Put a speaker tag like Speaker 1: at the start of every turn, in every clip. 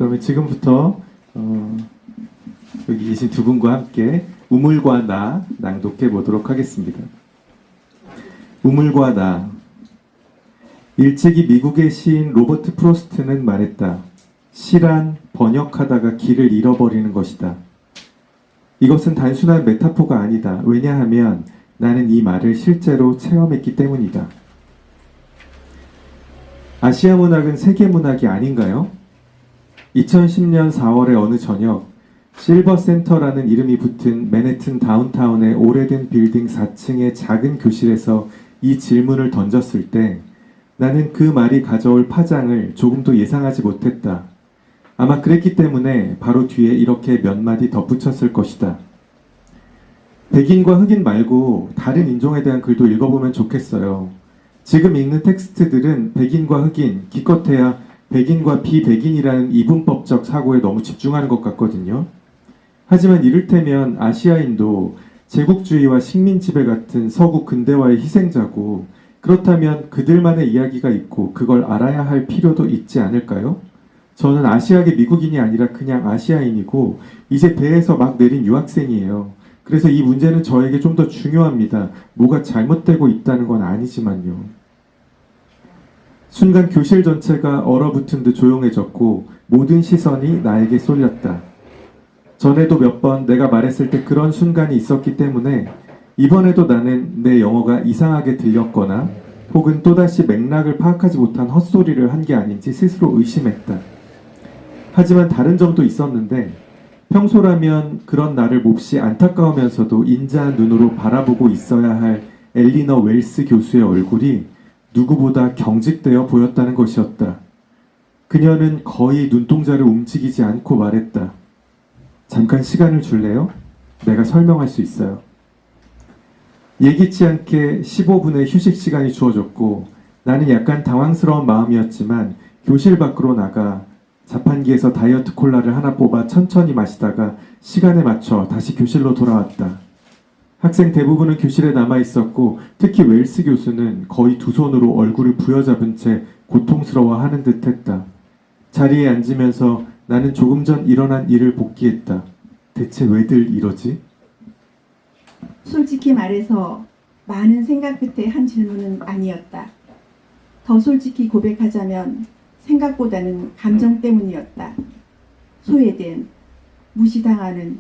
Speaker 1: 그러면 지금부터 여기 계신 두 분과 함께 우물과 나 낭독해 보도록 하겠습니다. 우물과 나. 일찍이 미국의 시인 로버트 프로스트는 말했다. 시란 번역하다가 길을 잃어버리는 것이다. 이것은 단순한 메타포가 아니다. 왜냐하면 나는 이 말을 실제로 체험했기 때문이다. 아시아 문학은 세계 문학이 아닌가요? 2010년 4월의 어느 저녁, 실버센터라는 이름이 붙은 맨해튼 다운타운의 오래된 빌딩 4층의 작은 교실에서 이 질문을 던졌을 때 나는 그 말이 가져올 파장을 조금도 예상하지 못했다. 아마 그랬기 때문에 바로 뒤에 이렇게 몇 마디 덧붙였을 것이다. 백인과 흑인 말고 다른 인종에 대한 글도 읽어보면 좋겠어요. 지금 읽는 텍스트들은 백인과 흑인, 기껏해야 백인과 비백인이라는 이분법적 사고에 너무 집중하는 것 같거든요. 하지만 이를테면 아시아인도 제국주의와 식민지배 같은 서구 근대화의 희생자고, 그렇다면 그들만의 이야기가 있고 그걸 알아야 할 필요도 있지 않을까요? 저는 아시아계 미국인이 아니라 그냥 아시아인이고 이제 배에서 막 내린 유학생이에요. 그래서 이 문제는 저에게 좀 더 중요합니다. 뭐가 잘못되고 있다는 건 아니지만요. 순간 교실 전체가 얼어붙은 듯 조용해졌고 모든 시선이 나에게 쏠렸다. 전에도 몇 번 내가 말했을 때 그런 순간이 있었기 때문에 이번에도 나는 내 영어가 이상하게 들렸거나 혹은 또다시 맥락을 파악하지 못한 헛소리를 한 게 아닌지 스스로 의심했다. 하지만 다른 점도 있었는데 평소라면 그런 나를 몹시 안타까우면서도 인자한 눈으로 바라보고 있어야 할 엘리너 웰스 교수의 얼굴이 누구보다 경직되어 보였다는 것이었다. 그녀는 거의 눈동자를 움직이지 않고 말했다. 잠깐 시간을 줄래요? 내가 설명할 수 있어요. 예기치 않게 15분의 휴식 시간이 주어졌고 나는 약간 당황스러운 마음이었지만 교실 밖으로 나가 자판기에서 다이어트 콜라를 하나 뽑아 천천히 마시다가 시간에 맞춰 다시 교실로 돌아왔다. 학생 대부분은 교실에 남아 있었고 특히 웰스 교수는 거의 두 손으로 얼굴을 부여잡은 채 고통스러워하는 듯했다. 자리에 앉으면서 나는 조금 전 일어난 일을 복기했다. 대체 왜들 이러지?
Speaker 2: 솔직히 말해서 많은 생각 끝에 한 질문은 아니었다. 더 솔직히 고백하자면 생각보다는 감정 때문이었다. 소외된, 무시당하는,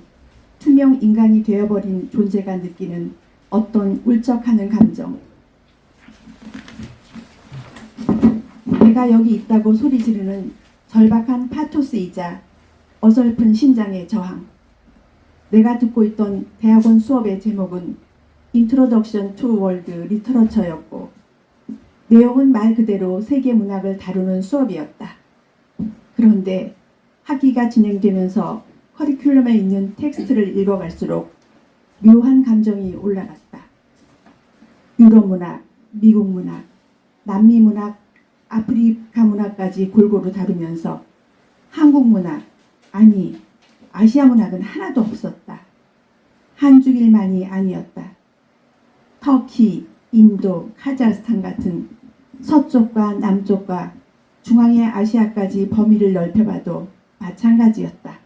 Speaker 2: 투명 인간이 되어버린 존재가 느끼는 어떤 울적하는 감정. 내가 여기 있다고 소리 지르는 절박한 파토스이자 어설픈 심장의 저항. 내가 듣고 있던 대학원 수업의 제목은 Introduction to World Literature였고 내용은 말 그대로 세계 문학을 다루는 수업이었다. 그런데 학기가 진행되면서 커리큘럼에 있는 텍스트를 읽어갈수록 묘한 감정이 올라갔다. 유럽 문학, 미국 문학, 남미 문학, 아프리카 문학까지 골고루 다루면서 한국 문학, 아니 아시아 문학은 하나도 없었다. 한중일만이 아니었다. 터키, 인도, 카자흐스탄 같은 서쪽과 남쪽과 중앙의 아시아까지 범위를 넓혀봐도 마찬가지였다.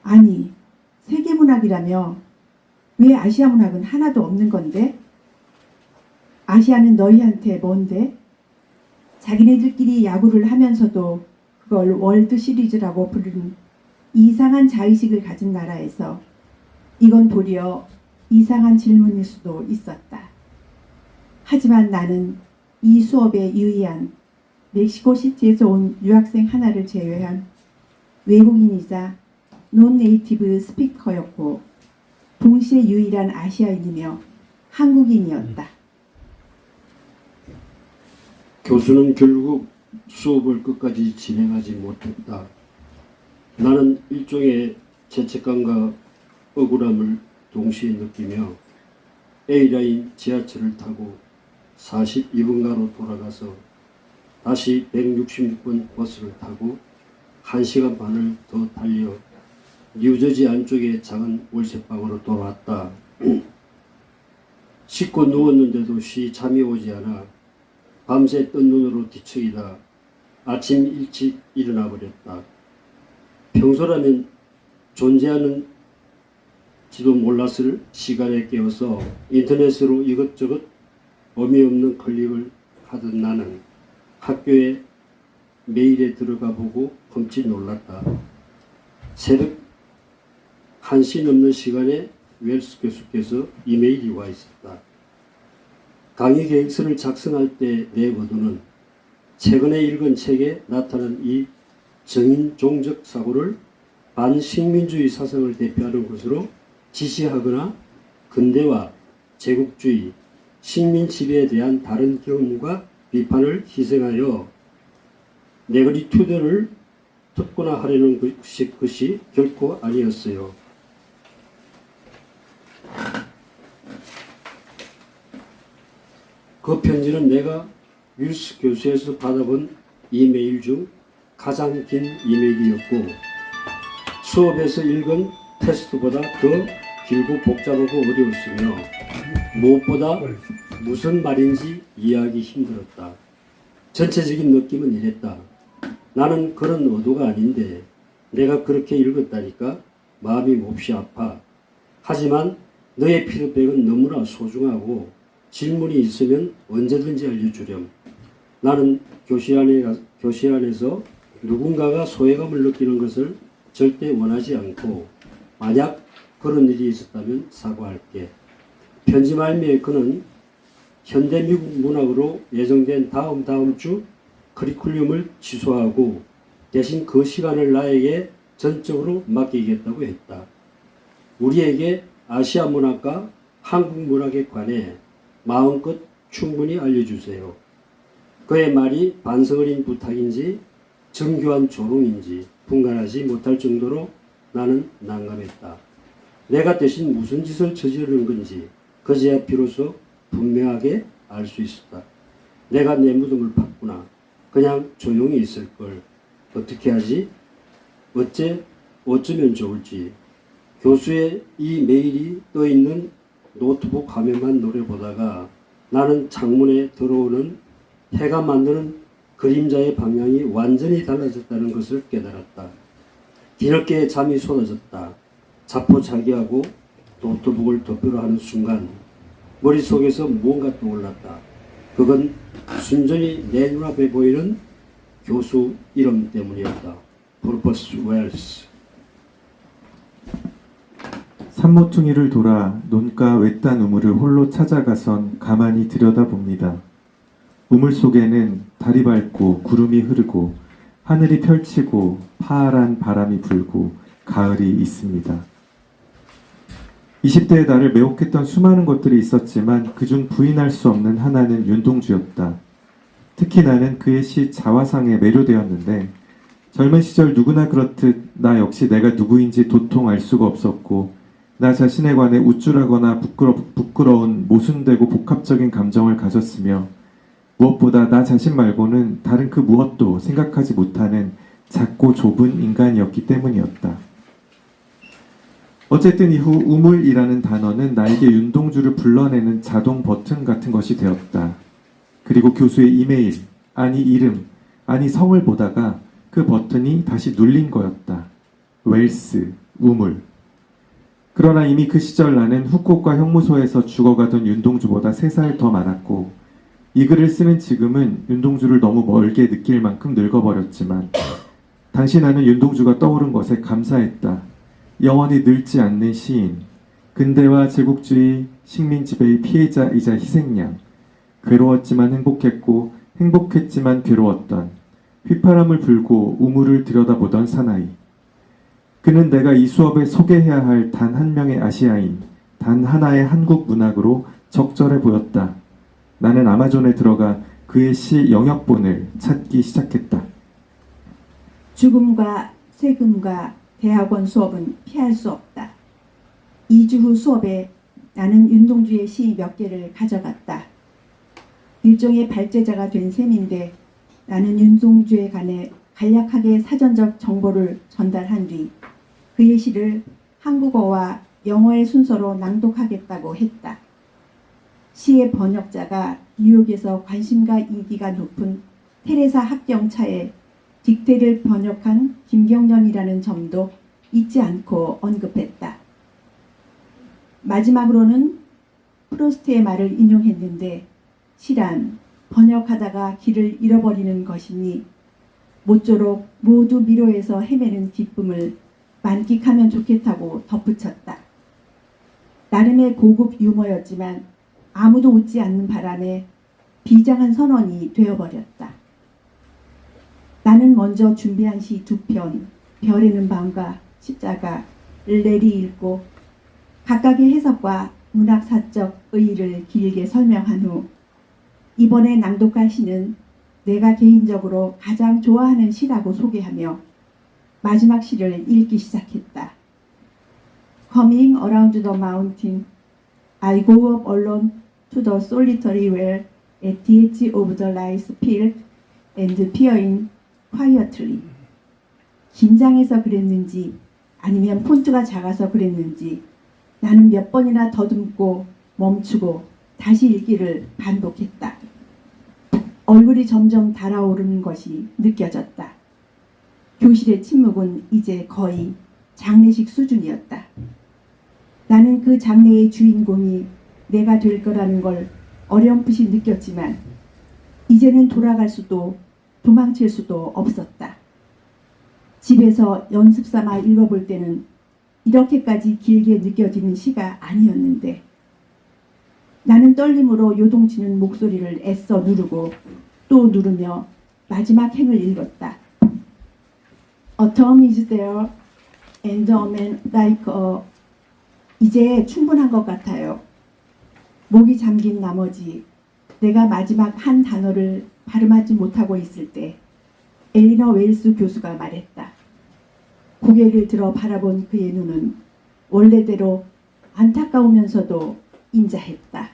Speaker 2: 아니, 세계문학이라며 왜 아시아 문학은 하나도 없는 건데? 아시아는 너희한테 뭔데? 자기네들끼리 야구를 하면서도 그걸 월드 시리즈라고 부르는 이상한 자의식을 가진 나라에서 이건 도리어 이상한 질문일 수도 있었다. 하지만 나는 이 수업에 유의한 멕시코시티에서 온 유학생 하나를 제외한 외국인이자 논네이티브 스피커였고 동시에 유일한 아시아인이며 한국인이었다.
Speaker 3: 교수는 결국 수업을 끝까지 진행하지 못했다. 나는 일종의 죄책감과 억울함을 동시에 느끼며 A라인 지하철을 타고 42분가로 돌아가서 다시 166번 버스를 타고 1시간 반을 더 달려 뉴저지 안쪽의 작은 월세방으로 돌아왔다. 씻고 누웠는데도 쉬 잠이 오지 않아 밤새 뜬 눈으로 뒤척이다 아침 일찍 일어나 버렸다. 평소라면 존재하는지도 몰랐을 시간에 깨어서 인터넷으로 이것저것 의미 없는 클릭을 하던 나는 학교에 메일에 들어가 보고 흠칫 놀랐다. 새벽 1시 넘는 시간에 웰스 교수께서 이메일이 와 있었다. 강의 계획서를 작성할 때 내 의도는 최근에 읽은 책에 나타난 이 정인 종적 사고를 반식민주의 사상을 대표하는 것으로 지시하거나 근대화, 제국주의, 식민 지배에 대한 다른 경험과 비판을 희생하여 네거리 투더를 특권화하려는 것이 결코 아니었어요. 그 편지는 내가 윌스 교수에서 받아본 이메일 중 가장 긴 이메일이었고 수업에서 읽은 테스트보다 더 길고 복잡하고 어려웠으며 무엇보다 무슨 말인지 이해하기 힘들었다. 전체적인 느낌은 이랬다. 나는 그런 의도가 아닌데 내가 그렇게 읽었다니까 마음이 몹시 아파. 하지만 너의 피드백은 너무나 소중하고 질문이 있으면 언제든지 알려주렴. 나는 교실 안에서 누군가가 소외감을 느끼는 것을 절대 원하지 않고 만약 그런 일이 있었다면 사과할게. 편지 말미에 그는 현대 미국 문학으로 예정된 다음 주 커리큘럼을 취소하고 대신 그 시간을 나에게 전적으로 맡기겠다고 했다. 우리에게 아시아 문학과 한국 문학에 관해 마음껏 충분히 알려주세요. 그의 말이 반성 어린 부탁인지 정교한 조롱인지 분간하지 못할 정도로 나는 난감했다. 내가 대신 무슨 짓을 저지르는 건지 그제야 비로소 분명하게 알 수 있었다. 내가 내 무덤을 팠구나. 그냥 조용히 있을 걸. 어떻게 하지? 어쩌면 좋을지. 교수의 이 메일이 떠있는 노트북 화면만 노려보다가 나는 창문에 들어오는 해가 만드는 그림자의 방향이 완전히 달라졌다는 것을 깨달았다. 뒤늦게 잠이 쏟아졌다. 자포자기하고 노트북을 덮으려 하는 순간 머릿속에서 무언가 떠올랐다. 그건 순전히 내 눈앞에 보이는 교수 이름 때문이었다. 프로퍼스 웰스.
Speaker 1: 산모퉁이를 돌아 논가 외딴 우물을 홀로 찾아가선 가만히 들여다봅니다. 우물 속에는 달이 밝고 구름이 흐르고 하늘이 펼치고 파란 바람이 불고 가을이 있습니다. 20대의 나를 매혹했던 수많은 것들이 있었지만 그중 부인할 수 없는 하나는 윤동주였다. 특히 나는 그의 시 자화상에 매료되었는데 젊은 시절 누구나 그렇듯 나 역시 내가 누구인지 도통 알 수가 없었고 나 자신에 관해 우쭐하거나 부끄러운 모순되고 복합적인 감정을 가졌으며 무엇보다 나 자신 말고는 다른 그 무엇도 생각하지 못하는 작고 좁은 인간이었기 때문이었다. 어쨌든 이후 우물이라는 단어는 나에게 윤동주를 불러내는 자동 버튼 같은 것이 되었다. 그리고 교수의 이메일, 아니 이름, 아니 성을 보다가 그 버튼이 다시 눌린 거였다. 웰스, 우물. 그러나 이미 그 시절 나는 후쿠오카 형무소에서 죽어가던 윤동주보다 3살 더 많았고 이 글을 쓰는 지금은 윤동주를 너무 멀게 느낄 만큼 늙어버렸지만 당시 나는 윤동주가 떠오른 것에 감사했다. 영원히 늙지 않는 시인, 근대화 제국주의 식민지배의 피해자이자 희생양, 괴로웠지만 행복했고 행복했지만 괴로웠던 휘파람을 불고 우물을 들여다보던 사나이. 그는 내가 이 수업에 소개해야 할 단 한 명의 아시아인, 단 하나의 한국 문학으로 적절해 보였다. 나는 아마존에 들어가 그의 시 영역본을 찾기 시작했다.
Speaker 2: 죽음과 세금과 대학원 수업은 피할 수 없다. 2주 후 수업에 나는 윤동주의 시 몇 개를 가져갔다. 일종의 발제자가 된 셈인데 나는 윤동주에 관해 간략하게 사전적 정보를 전달한 뒤 그의 시를 한국어와 영어의 순서로 낭독하겠다고 했다. 시의 번역자가 뉴욕에서 관심과 인기가 높은 테레사 합경차에 딕테를 번역한 김경련이라는 점도 잊지 않고 언급했다. 마지막으로는 프로스트의 말을 인용했는데 시란 번역하다가 길을 잃어버리는 것이니 모쪼록 모두 미로에서 헤매는 기쁨을 만끽하면 좋겠다고 덧붙였다. 나름의 고급 유머였지만 아무도 웃지 않는 바람에 비장한 선언이 되어버렸다. 나는 먼저 준비한 시 2편, 별에는 밤과 십자가를 내리 읽고 각각의 해석과 문학사적 의의를 길게 설명한 후 이번에 낭독할 시는 내가 개인적으로 가장 좋아하는 시라고 소개하며 마지막 시를 읽기 시작했다. Coming around the mountain, I go up alone to the solitary well at the edge of the rice field and peering quietly. 긴장해서 그랬는지 아니면 폰트가 작아서 그랬는지 나는 몇 번이나 더듬고 멈추고 다시 읽기를 반복했다. 얼굴이 점점 달아오르는 것이 느껴졌다. 교실의 침묵은 이제 거의 장례식 수준이었다. 나는 그 장례의 주인공이 내가 될 거라는 걸 어렴풋이 느꼈지만 이제는 돌아갈 수도 도망칠 수도 없었다. 집에서 연습 삼아 읽어볼 때는 이렇게까지 길게 느껴지는 시가 아니었는데 나는 떨림으로 요동치는 목소리를 애써 누르고 또 누르며 마지막 행을 읽었다. Autumn is there and a man like a 이제 충분한 것 같아요. 목이 잠긴 나머지 내가 마지막 한 단어를 발음하지 못하고 있을 때 엘리너 웨일스 교수가 말했다. 고개를 들어 바라본 그의 눈은 원래대로 안타까우면서도 인자했다.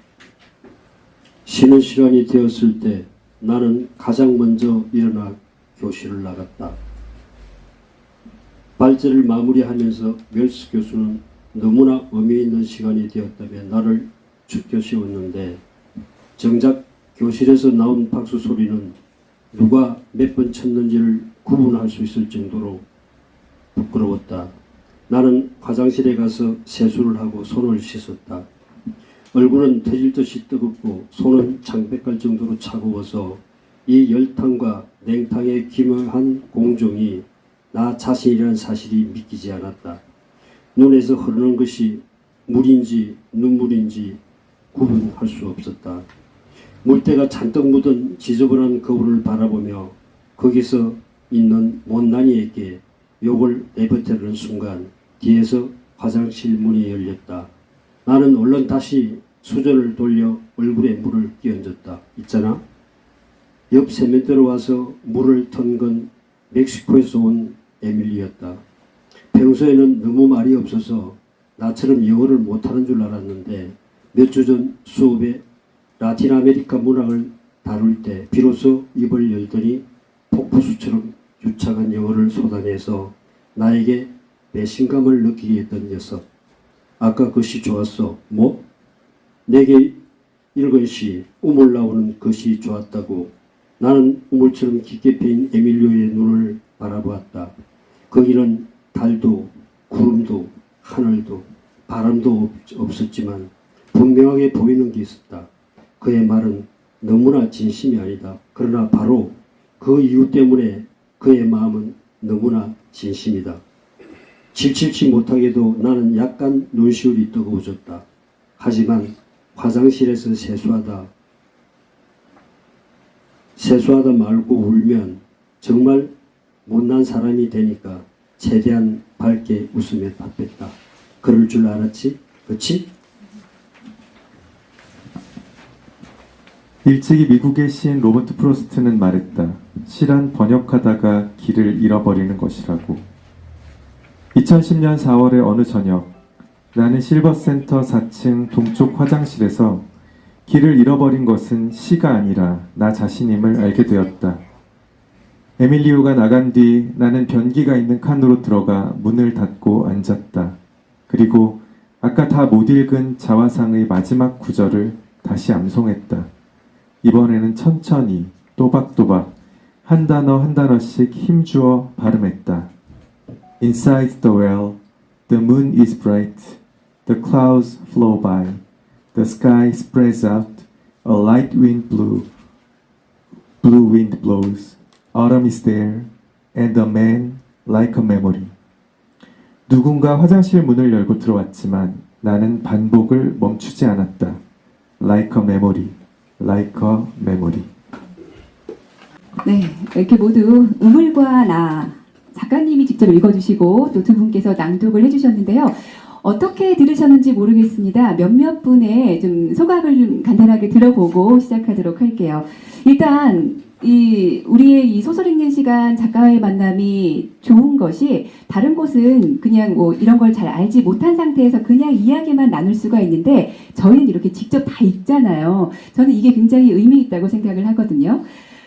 Speaker 3: 쉬는 시간이 되었을 때 나는 가장 먼저 일어나 교실을 나갔다. 발제를 마무리하면서 웰스 교수는 너무나 의미 있는 시간이 되었다며 나를 죽여 세웠는데 정작 교실에서 나온 박수 소리는 누가 몇 번 쳤는지를 구분할 수 있을 정도로 부끄러웠다. 나는 화장실에 가서 세수를 하고 손을 씻었다. 얼굴은 터질 듯이 뜨겁고 손은 창백할 정도로 차가워서 이 열탕과 냉탕의 기묘한 공정이 나 자신이라는 사실이 믿기지 않았다. 눈에서 흐르는 것이 물인지 눈물인지 구분할 수 없었다. 물때가 잔뜩 묻은 지저분한 거울을 바라보며 거기서 있는 못난이에게 욕을 내뱉으려는 순간 뒤에서 화장실 문이 열렸다. 나는 얼른 다시 수전을 돌려 얼굴에 물을 끼얹었다. 있잖아. 옆 세면대로 와서 물을 턴 건 멕시코에서 온 에밀리였다. 평소에는 너무 말이 없어서 나처럼 영어를 못하는 줄 알았는데 몇 주 전 수업에 라틴 아메리카 문학을 다룰 때 비로소 입을 열더니 폭포수처럼 유창한 영어를 쏟아내서 나에게 배신감을 느끼게 했던 녀석. 아까 그 시 좋았어. 뭐? 내게 읽은 시, 우물 나오는 그 시 좋았다고. 나는 우물처럼 깊게 패인 에밀리오의 눈을 바라보았다. 거기는 달도 구름도 하늘도 바람도 없었지만 분명하게 보이는 게 있었다. 그의 말은 너무나 진심이 아니다. 그러나 바로 그 이유 때문에 그의 마음은 너무나 진심이다. 질칠치 못하게도 나는 약간 눈시울이 뜨거워졌다. 하지만 화장실에서 세수하다 말고 울면 정말 못난 사람이 되니까 최대한 밝게 웃으며 답했다. 그럴 줄 알았지? 그치?
Speaker 1: 일찍이 미국의 시인 로버트 프로스트는 말했다. 시란 번역하다가 길을 잃어버리는 것이라고. 2010년 4월의 어느 저녁, 나는 실버센터 4층 동쪽 화장실에서 길을 잃어버린 것은 시가 아니라 나 자신임을 알게 되었다. 에밀리오가 나간 뒤 나는 변기가 있는 칸으로 들어가 문을 닫고 앉았다. 그리고 아까 다 못 읽은 자화상의 마지막 구절을 다시 암송했다. 이번에는 천천히 또박또박 한 단어 한 단어씩 힘주어 발음했다. Inside the well, the moon is bright, the clouds flow by, the sky spreads out, a light wind blue wind blows, autumn is there, and a man like a memory. 누군가 화장실 문을 열고 들어왔지만 나는 반복을 멈추지 않았다. Like a memory, like a memory.
Speaker 4: 네, 이렇게 모두 우물과 나 작가님이 직접 읽어주시고 또 두 분께서 낭독을 해주셨는데요. 어떻게 들으셨는지 모르겠습니다. 몇몇 분의 좀 소감을 좀 간단하게 들어보고 시작하도록 할게요. 일단 우리의 이 소설 읽는 시간 작가와의 만남이 좋은 것이 다른 곳은 그냥 뭐 이런 걸 잘 알지 못한 상태에서 그냥 이야기만 나눌 수가 있는데 저희는 이렇게 직접 다 읽잖아요. 저는 이게 굉장히 의미 있다고 생각을 하거든요.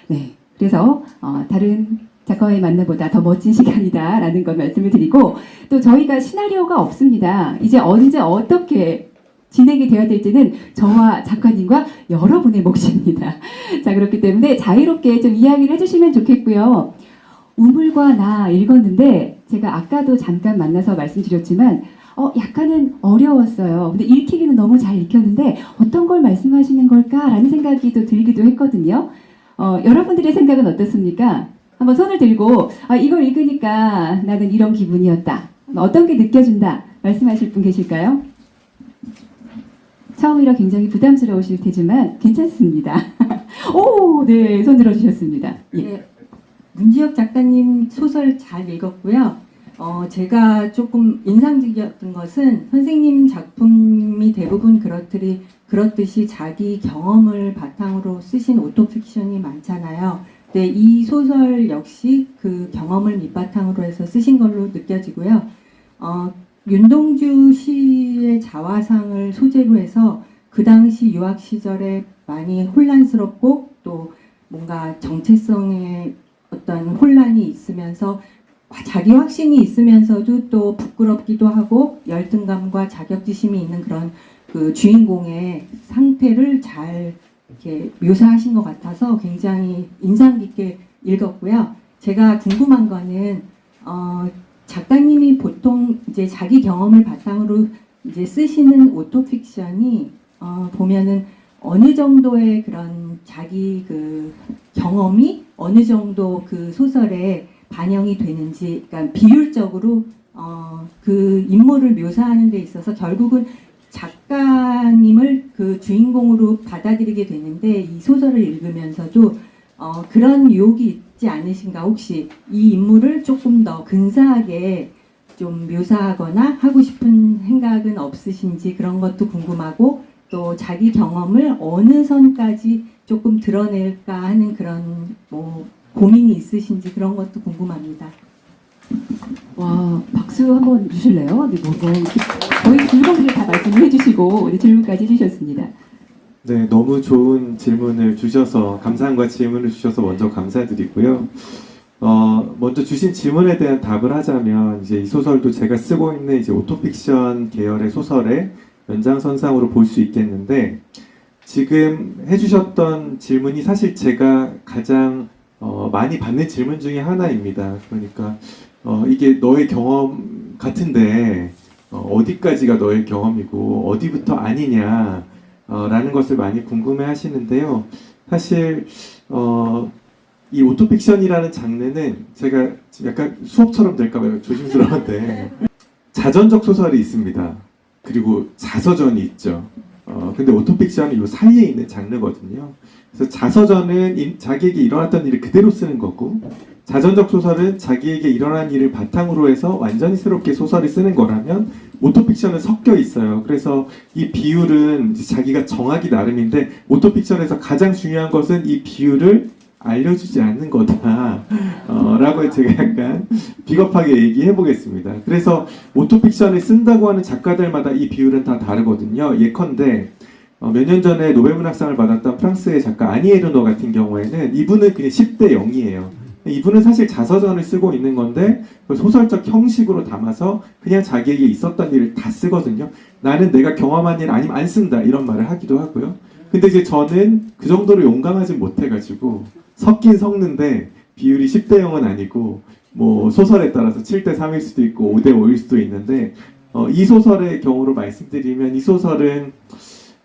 Speaker 4: 네, 그래서 다른 작가와의 만남보다 더 멋진 시간이다라는 걸 말씀을 드리고 또 저희가 시나리오가 없습니다. 이제 언제 어떻게 진행이 되어야 될지는 저와 작가님과 여러분의 몫입니다. 자, 그렇기 때문에 자유롭게 좀 이야기를 해주시면 좋겠고요. 우물과 나 읽었는데 제가 아까도 잠깐 만나서 말씀드렸지만 약간은 어려웠어요. 근데 읽히기는 너무 잘 읽혔는데 어떤 걸 말씀하시는 걸까라는 생각이 또 들기도 했거든요. 여러분들의 생각은 어떻습니까? 한번 손을 들고 이걸 읽으니까 나는 이런 기분이었다. 어떤 게 느껴진다. 말씀하실 분 계실까요? 처음이라 굉장히 부담스러우실 테지만 괜찮습니다. 오, 네, 손 들어주셨습니다. 예.
Speaker 5: 네, 문지혁 작가님 소설 잘 읽었고요. 제가 조금 인상적이었던 것은 선생님 작품이 대부분 그렇듯이 자기 경험을 바탕으로 쓰신 오토픽션이 많잖아요. 네, 이 소설 역시 그 경험을 밑바탕으로 해서 쓰신 걸로 느껴지고요. 윤동주 시의 자화상을 소재로 해서 그 당시 유학 시절에 많이 혼란스럽고 또 뭔가 정체성의 어떤 혼란이 있으면서 자기 확신이 있으면서도 또 부끄럽기도 하고 열등감과 자격지심이 있는 그런 그 주인공의 상태를 잘 이렇게 묘사하신 것 같아서 굉장히 인상 깊게 읽었고요. 제가 궁금한 거는 작가님이 보통 이제 자기 경험을 바탕으로 이제 쓰시는 오토픽션이 보면은 어느 정도의 그런 자기 그 경험이 어느 정도 그 소설에 반영이 되는지, 그러니까 비율적으로 그 인물을 묘사하는 데 있어서 결국은 작가님을 그 주인공으로 받아들이게 되는데 이 소설을 읽으면서도 그런 유혹이 있지 않으신가? 혹시 이 인물을 조금 더 근사하게 좀 묘사하거나 하고 싶은 생각은 없으신지 그런 것도 궁금하고 또 자기 경험을 어느 선까지 조금 드러낼까 하는 그런 뭐 고민이 있으신지 그런 것도 궁금합니다.
Speaker 4: 와, 박수 한번 주실래요? 네, 거의 질문을 다 말씀을 해주시고 네, 질문까지 해주셨습니다.
Speaker 1: 네, 너무 좋은 질문을 주셔서 감사함과 질문을 주셔서 먼저 감사드리고요. 먼저 주신 질문에 대한 답을 하자면 이제 이 소설도 제가 쓰고 있는 이제 오토픽션 계열의 소설의 연장선상으로 볼 수 있겠는데 지금 해주셨던 질문이 사실 제가 가장 많이 받는 질문 중에 하나입니다. 그러니까 이게 너의 경험 같은데 어디까지가 너의 경험이고 어디부터 아니냐 라는 것을 많이 궁금해 하시는데요. 사실 이 오토픽션이라는 장르는 제가 약간 수업처럼 될까봐 조심스러운데 자전적 소설이 있습니다. 그리고 자서전이 있죠. 근데 오토픽션은 이 사이에 있는 장르거든요. 그래서 자서전은 자기에게 일어났던 일을 그대로 쓰는 거고 자전적 소설은 자기에게 일어난 일을 바탕으로 해서 완전히 새롭게 소설을 쓰는 거라면 오토픽션은 섞여 있어요. 그래서 이 비율은 자기가 정하기 나름인데 오토픽션에서 가장 중요한 것은 이 비율을 알려주지 않는 거다 라고 제가 약간 비겁하게 얘기해 보겠습니다. 그래서 오토픽션을 쓴다고 하는 작가들마다 이 비율은 다 다르거든요. 예컨대 몇 년 전에 노벨문학상을 받았던 프랑스의 작가 아니 에르노 같은 경우에는 이분은 그냥 10대 0이에요. 이분은 사실 자서전을 쓰고 있는 건데 소설적 형식으로 담아서 그냥 자기에게 있었던 일을 다 쓰거든요. 나는 내가 경험한 일 아니면 안 쓴다 이런 말을 하기도 하고요. 근데 이제 저는 그 정도로 용감하진 못해가지고 섞긴 섞는데 비율이 10대 0은 아니고 뭐 소설에 따라서 7대 3일 수도 있고 5대 5일 수도 있는데 이 소설의 경우로 말씀드리면 이 소설은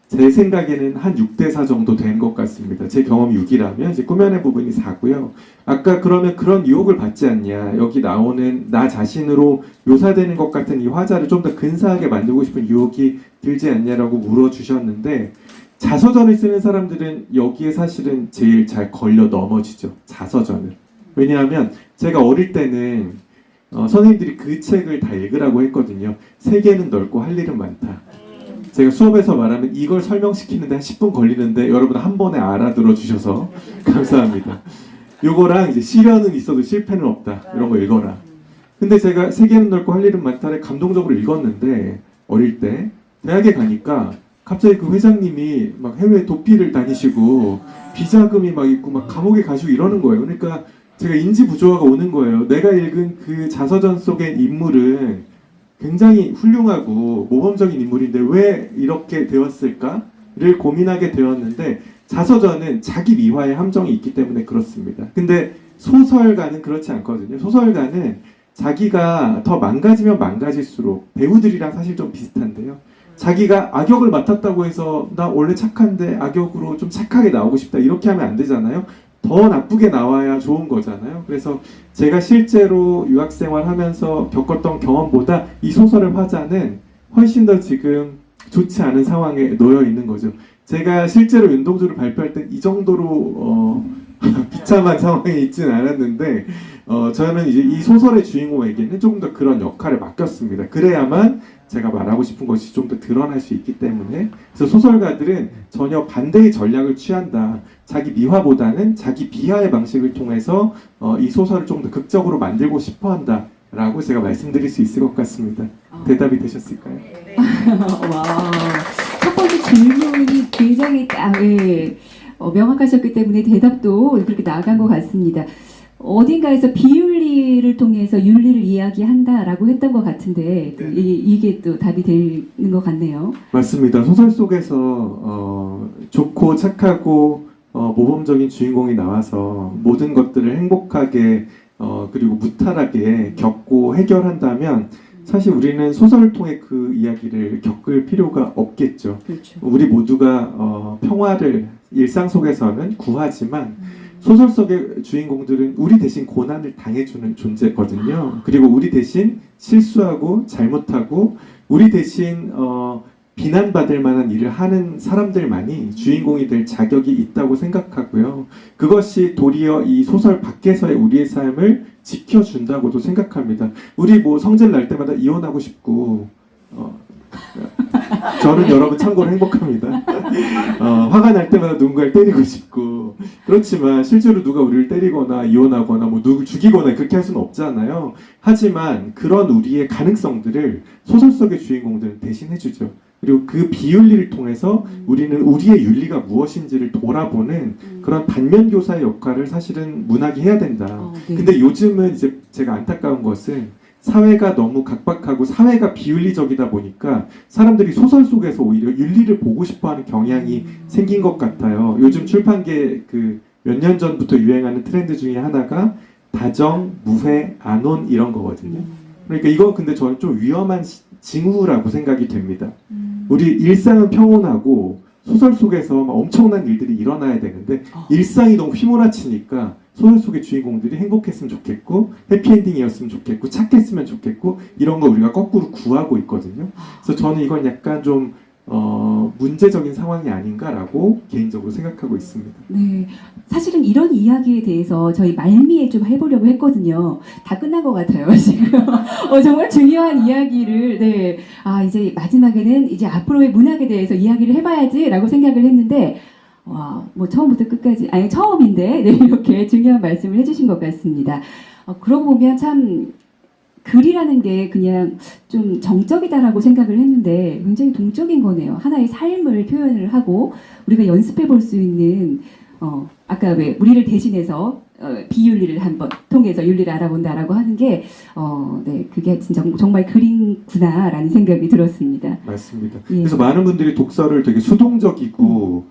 Speaker 1: 제 생각에는 한 6대 4 정도 된 것 같습니다. 제 경험 6이라면 이제 꾸며낸 부분이 4고요. 아까 그러면 그런 유혹을 받지 않냐, 여기 나오는 나 자신으로 묘사되는 것 같은 이 화자를 좀 더 근사하게 만들고 싶은 유혹이 들지 않냐라고 물어주셨는데, 자서전을 쓰는 사람들은 여기에 사실은 제일 잘 걸려 넘어지죠. 자서전을. 왜냐하면 제가 어릴 때는 선생님들이 그 책을 다 읽으라고 했거든요. 세계는 넓고 할 일은 많다. 제가 수업에서 말하면 이걸 설명시키는데 한 10분 걸리는데 여러분 한 번에 알아들어 주셔서 감사합니다. 요거랑 이제 시련은 있어도 실패는 없다. 이런 거 읽어라. 근데 제가 세계는 넓고 할 일은 많다를 감동적으로 읽었는데 어릴 때 대학에 가니까 갑자기 그 회장님이 막 해외 도피를 다니시고 비자금이 막 있고 막 감옥에 가시고 이러는 거예요. 그러니까 제가 인지 부조화가 오는 거예요. 내가 읽은 그 자서전 속의 인물은 굉장히 훌륭하고 모범적인 인물인데 왜 이렇게 되었을까를 고민하게 되었는데, 자서전은 자기 미화의 함정이 있기 때문에 그렇습니다. 근데 소설가는 그렇지 않거든요. 소설가는 자기가 더 망가지면 망가질수록, 배우들이랑 사실 좀 비슷한데요. 자기가 악역을 맡았다고 해서 나 원래 착한데 악역으로 좀 착하게 나오고 싶다 이렇게 하면 안 되잖아요. 더 나쁘게 나와야 좋은 거잖아요. 그래서 제가 실제로 유학생활 하면서 겪었던 경험보다 이 소설의 화자는 훨씬 더 지금 좋지 않은 상황에 놓여 있는 거죠. 제가 실제로 윤동주를 발표할 때 이 정도로 비참한 상황에 있지는 않았는데 저는 이제 이 소설의 주인공에게는 조금 더 그런 역할을 맡겼습니다. 그래야만 제가 말하고 싶은 것이 좀 더 드러날 수 있기 때문에. 그래서 소설가들은 전혀 반대의 전략을 취한다. 자기 미화보다는 자기 비하의 방식을 통해서 이 소설을 좀 더 극적으로 만들고 싶어 한다 라고 제가 말씀드릴 수 있을 것 같습니다. 대답이 되셨을까요?
Speaker 4: 와, 첫 번째 질문이 굉장히 명확하셨기 때문에 대답도 그렇게 나간 것 같습니다. 어딘가에서 비윤리를 통해서 윤리를 이야기한다라고 했던 것 같은데 이게 또 답이 되는 것 같네요.
Speaker 1: 맞습니다. 소설 속에서 좋고 착하고 모범적인 주인공이 나와서 모든 것들을 행복하게 그리고 무탈하게 겪고 해결한다면 사실 우리는 소설을 통해 그 이야기를 겪을 필요가 없겠죠.
Speaker 4: 그렇죠.
Speaker 1: 우리 모두가 평화를 일상 속에서는 구하지만 소설 속의 주인공들은 우리 대신 고난을 당해주는 존재거든요. 그리고 우리 대신 실수하고 잘못하고 우리 대신 비난받을 만한 일을 하는 사람들만이 주인공이 될 자격이 있다고 생각하고요. 그것이 도리어 이 소설 밖에서의 우리의 삶을 지켜준다고도 생각합니다. 우리 뭐 성질 날 때마다 이혼하고 싶고 저는 여러분 참고로 행복합니다. 화가 날 때마다 누군가를 때리고 싶고 그렇지만 실제로 누가 우리를 때리거나 이혼하거나 뭐 누구 죽이거나 그렇게 할 수는 없잖아요. 하지만 그런 우리의 가능성들을 소설 속의 주인공들은 대신해주죠. 그리고 그 비윤리를 통해서 우리는 우리의 윤리가 무엇인지를 돌아보는 그런 반면교사의 역할을 사실은 문학이 해야 된다.
Speaker 4: 네.
Speaker 1: 근데 요즘은 이제 제가 안타까운 것은 사회가 너무 각박하고 사회가 비윤리적이다 보니까 사람들이 소설 속에서 오히려 윤리를 보고 싶어하는 경향이 생긴 것 같아요. 요즘 출판계 그 몇 년 전부터 유행하는 트렌드 중에 하나가 다정, 무회, 안온 이런 거거든요. 그러니까 이건 근데 저는 좀 위험한 징후라고 생각이 됩니다. 우리 일상은 평온하고 소설 속에서 막 엄청난 일들이 일어나야 되는데 일상이 너무 휘몰아치니까 소설 속의 주인공들이 행복했으면 좋겠고 해피엔딩이었으면 좋겠고 착했으면 좋겠고 이런 거 우리가 거꾸로 구하고 있거든요. 그래서 저는 이건 약간 좀 문제적인 상황이 아닌가라고 개인적으로 생각하고 있습니다.
Speaker 4: 네, 사실은 이런 이야기에 대해서 저희 말미에 좀 해보려고 했거든요. 다 끝난 것 같아요, 지금. 정말 중요한 이야기를, 네. 이제 마지막에는 이제 앞으로의 문학에 대해서 이야기를 해봐야지라고 생각을 했는데, 뭐 처음부터 끝까지, 처음인데, 네, 이렇게 중요한 말씀을 해주신 것 같습니다. 그러고 보면 참, 글이라는 게 그냥 좀 정적이다라고 생각을 했는데 굉장히 동적인 거네요. 하나의 삶을 표현을 하고 우리가 연습해 볼 수 있는 아까 왜 우리를 대신해서 비윤리를 한번 통해서 윤리를 알아본다라고 하는 게 네, 그게 진짜 정말 글이구나라는 생각이 들었습니다.
Speaker 1: 맞습니다.
Speaker 4: 예.
Speaker 1: 그래서 많은 분들이 독서를 되게 수동적이고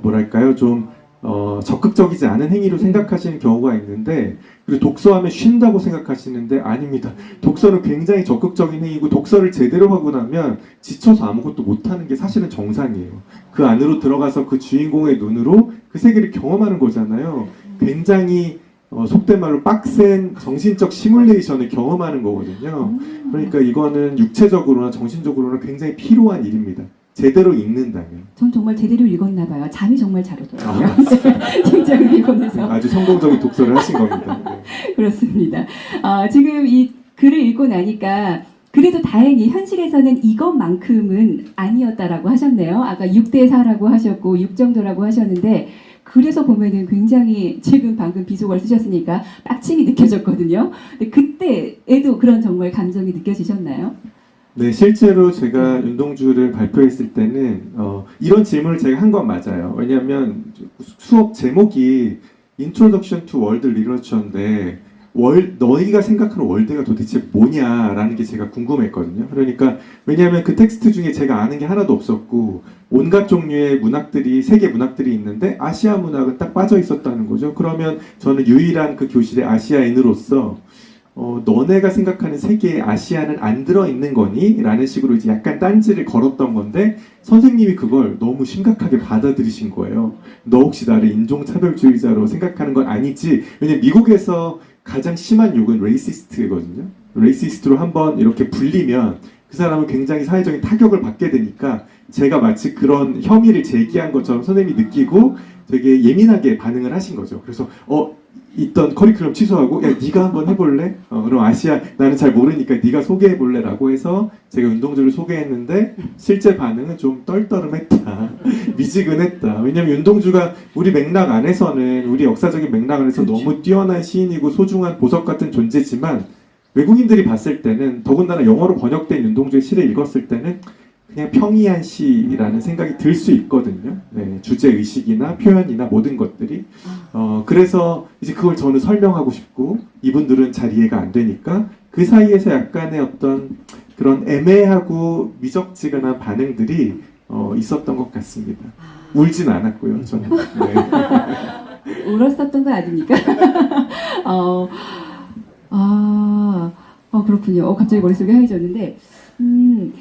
Speaker 1: 뭐랄까요, 좀 적극적이지 않은 행위로 생각하시는 경우가 있는데, 그리고 독서하면 쉰다고 생각하시는데 아닙니다. 독서는 굉장히 적극적인 행위고, 독서를 제대로 하고 나면 지쳐서 아무것도 못하는 게 사실은 정상이에요. 그 안으로 들어가서 그 주인공의 눈으로 그 세계를 경험하는 거잖아요. 굉장히 속된 말로 빡센 정신적 시뮬레이션을 경험하는 거거든요. 그러니까 이거는 육체적으로나 정신적으로나 굉장히 필요한 일입니다. 제대로 읽는다면.
Speaker 4: 전 정말 제대로 읽었나 봐요. 잠이 정말 잘 오더라고요. 굉장히 읽으면서.
Speaker 1: 아주 성공적인 독서를 하신 겁니다. 네.
Speaker 4: 그렇습니다. 지금 이 글을 읽고 나니까 그래도 다행히 현실에서는 이것만큼은 아니었다라고 하셨네요. 아까 6대 4라고 하셨고 6 정도라고 하셨는데, 그래서 보면은 굉장히 지금 방금 비속어를 쓰셨으니까 빡침이 느껴졌거든요. 근데 그때에도 그런 정말 감정이 느껴지셨나요?
Speaker 1: 네, 실제로 제가 윤동주를 발표했을 때는 이런 질문을 제가 한 건 맞아요. 왜냐하면 수업 제목이 Introduction to World Literature인데 너희가 생각하는 월드가 도대체 뭐냐라는 게 제가 궁금했거든요. 그러니까 왜냐하면 그 텍스트 중에 제가 아는 게 하나도 없었고, 온갖 종류의 문학들이, 세계 문학들이 있는데 아시아 문학은 딱 빠져 있었다는 거죠. 그러면 저는 유일한 그 교실의 아시아인으로서 너네가 생각하는 세계에 아시아는 안 들어있는 거니? 라는 식으로 이제 약간 딴지를 걸었던 건데, 선생님이 그걸 너무 심각하게 받아들이신 거예요. 너 혹시 나를 인종차별주의자로 생각하는 건 아니지? 왜냐면 미국에서 가장 심한 욕은 레이시스트거든요. 레이시스트로 한번 이렇게 불리면 그 사람은 굉장히 사회적인 타격을 받게 되니까, 제가 마치 그런 혐의를 제기한 것처럼 선생님이 느끼고 되게 예민하게 반응을 하신 거죠. 그래서 있던 커리큘럼 취소하고, 야 네가 한번 해볼래? 그럼 아시아 나는 잘 모르니까 네가 소개해볼래? 라고 해서 제가 윤동주를 소개했는데, 실제 반응은 좀 떨떠름했다. 미지근했다. 왜냐면 윤동주가 우리 맥락 안에서는, 우리 역사적인 맥락 안에서
Speaker 4: 그렇죠.
Speaker 1: 너무 뛰어난 시인이고 소중한 보석 같은 존재지만, 외국인들이 봤을 때는, 더군다나 영어로 번역된 윤동주의 시를 읽었을 때는 그냥 평이한 시라는 생각이 들 수 있거든요. 네, 주제 의식이나 표현이나 모든 것들이. 그래서 이제 그걸 저는 설명하고 싶고, 이분들은 잘 이해가 안 되니까 그 사이에서 약간의 어떤 그런 애매하고 미적지근한 반응들이 있었던 것 같습니다. 울진 않았고요, 저는. 네.
Speaker 4: 울었었던 거 아닙니까? 그렇군요. 갑자기 머릿속이 하얘졌는데,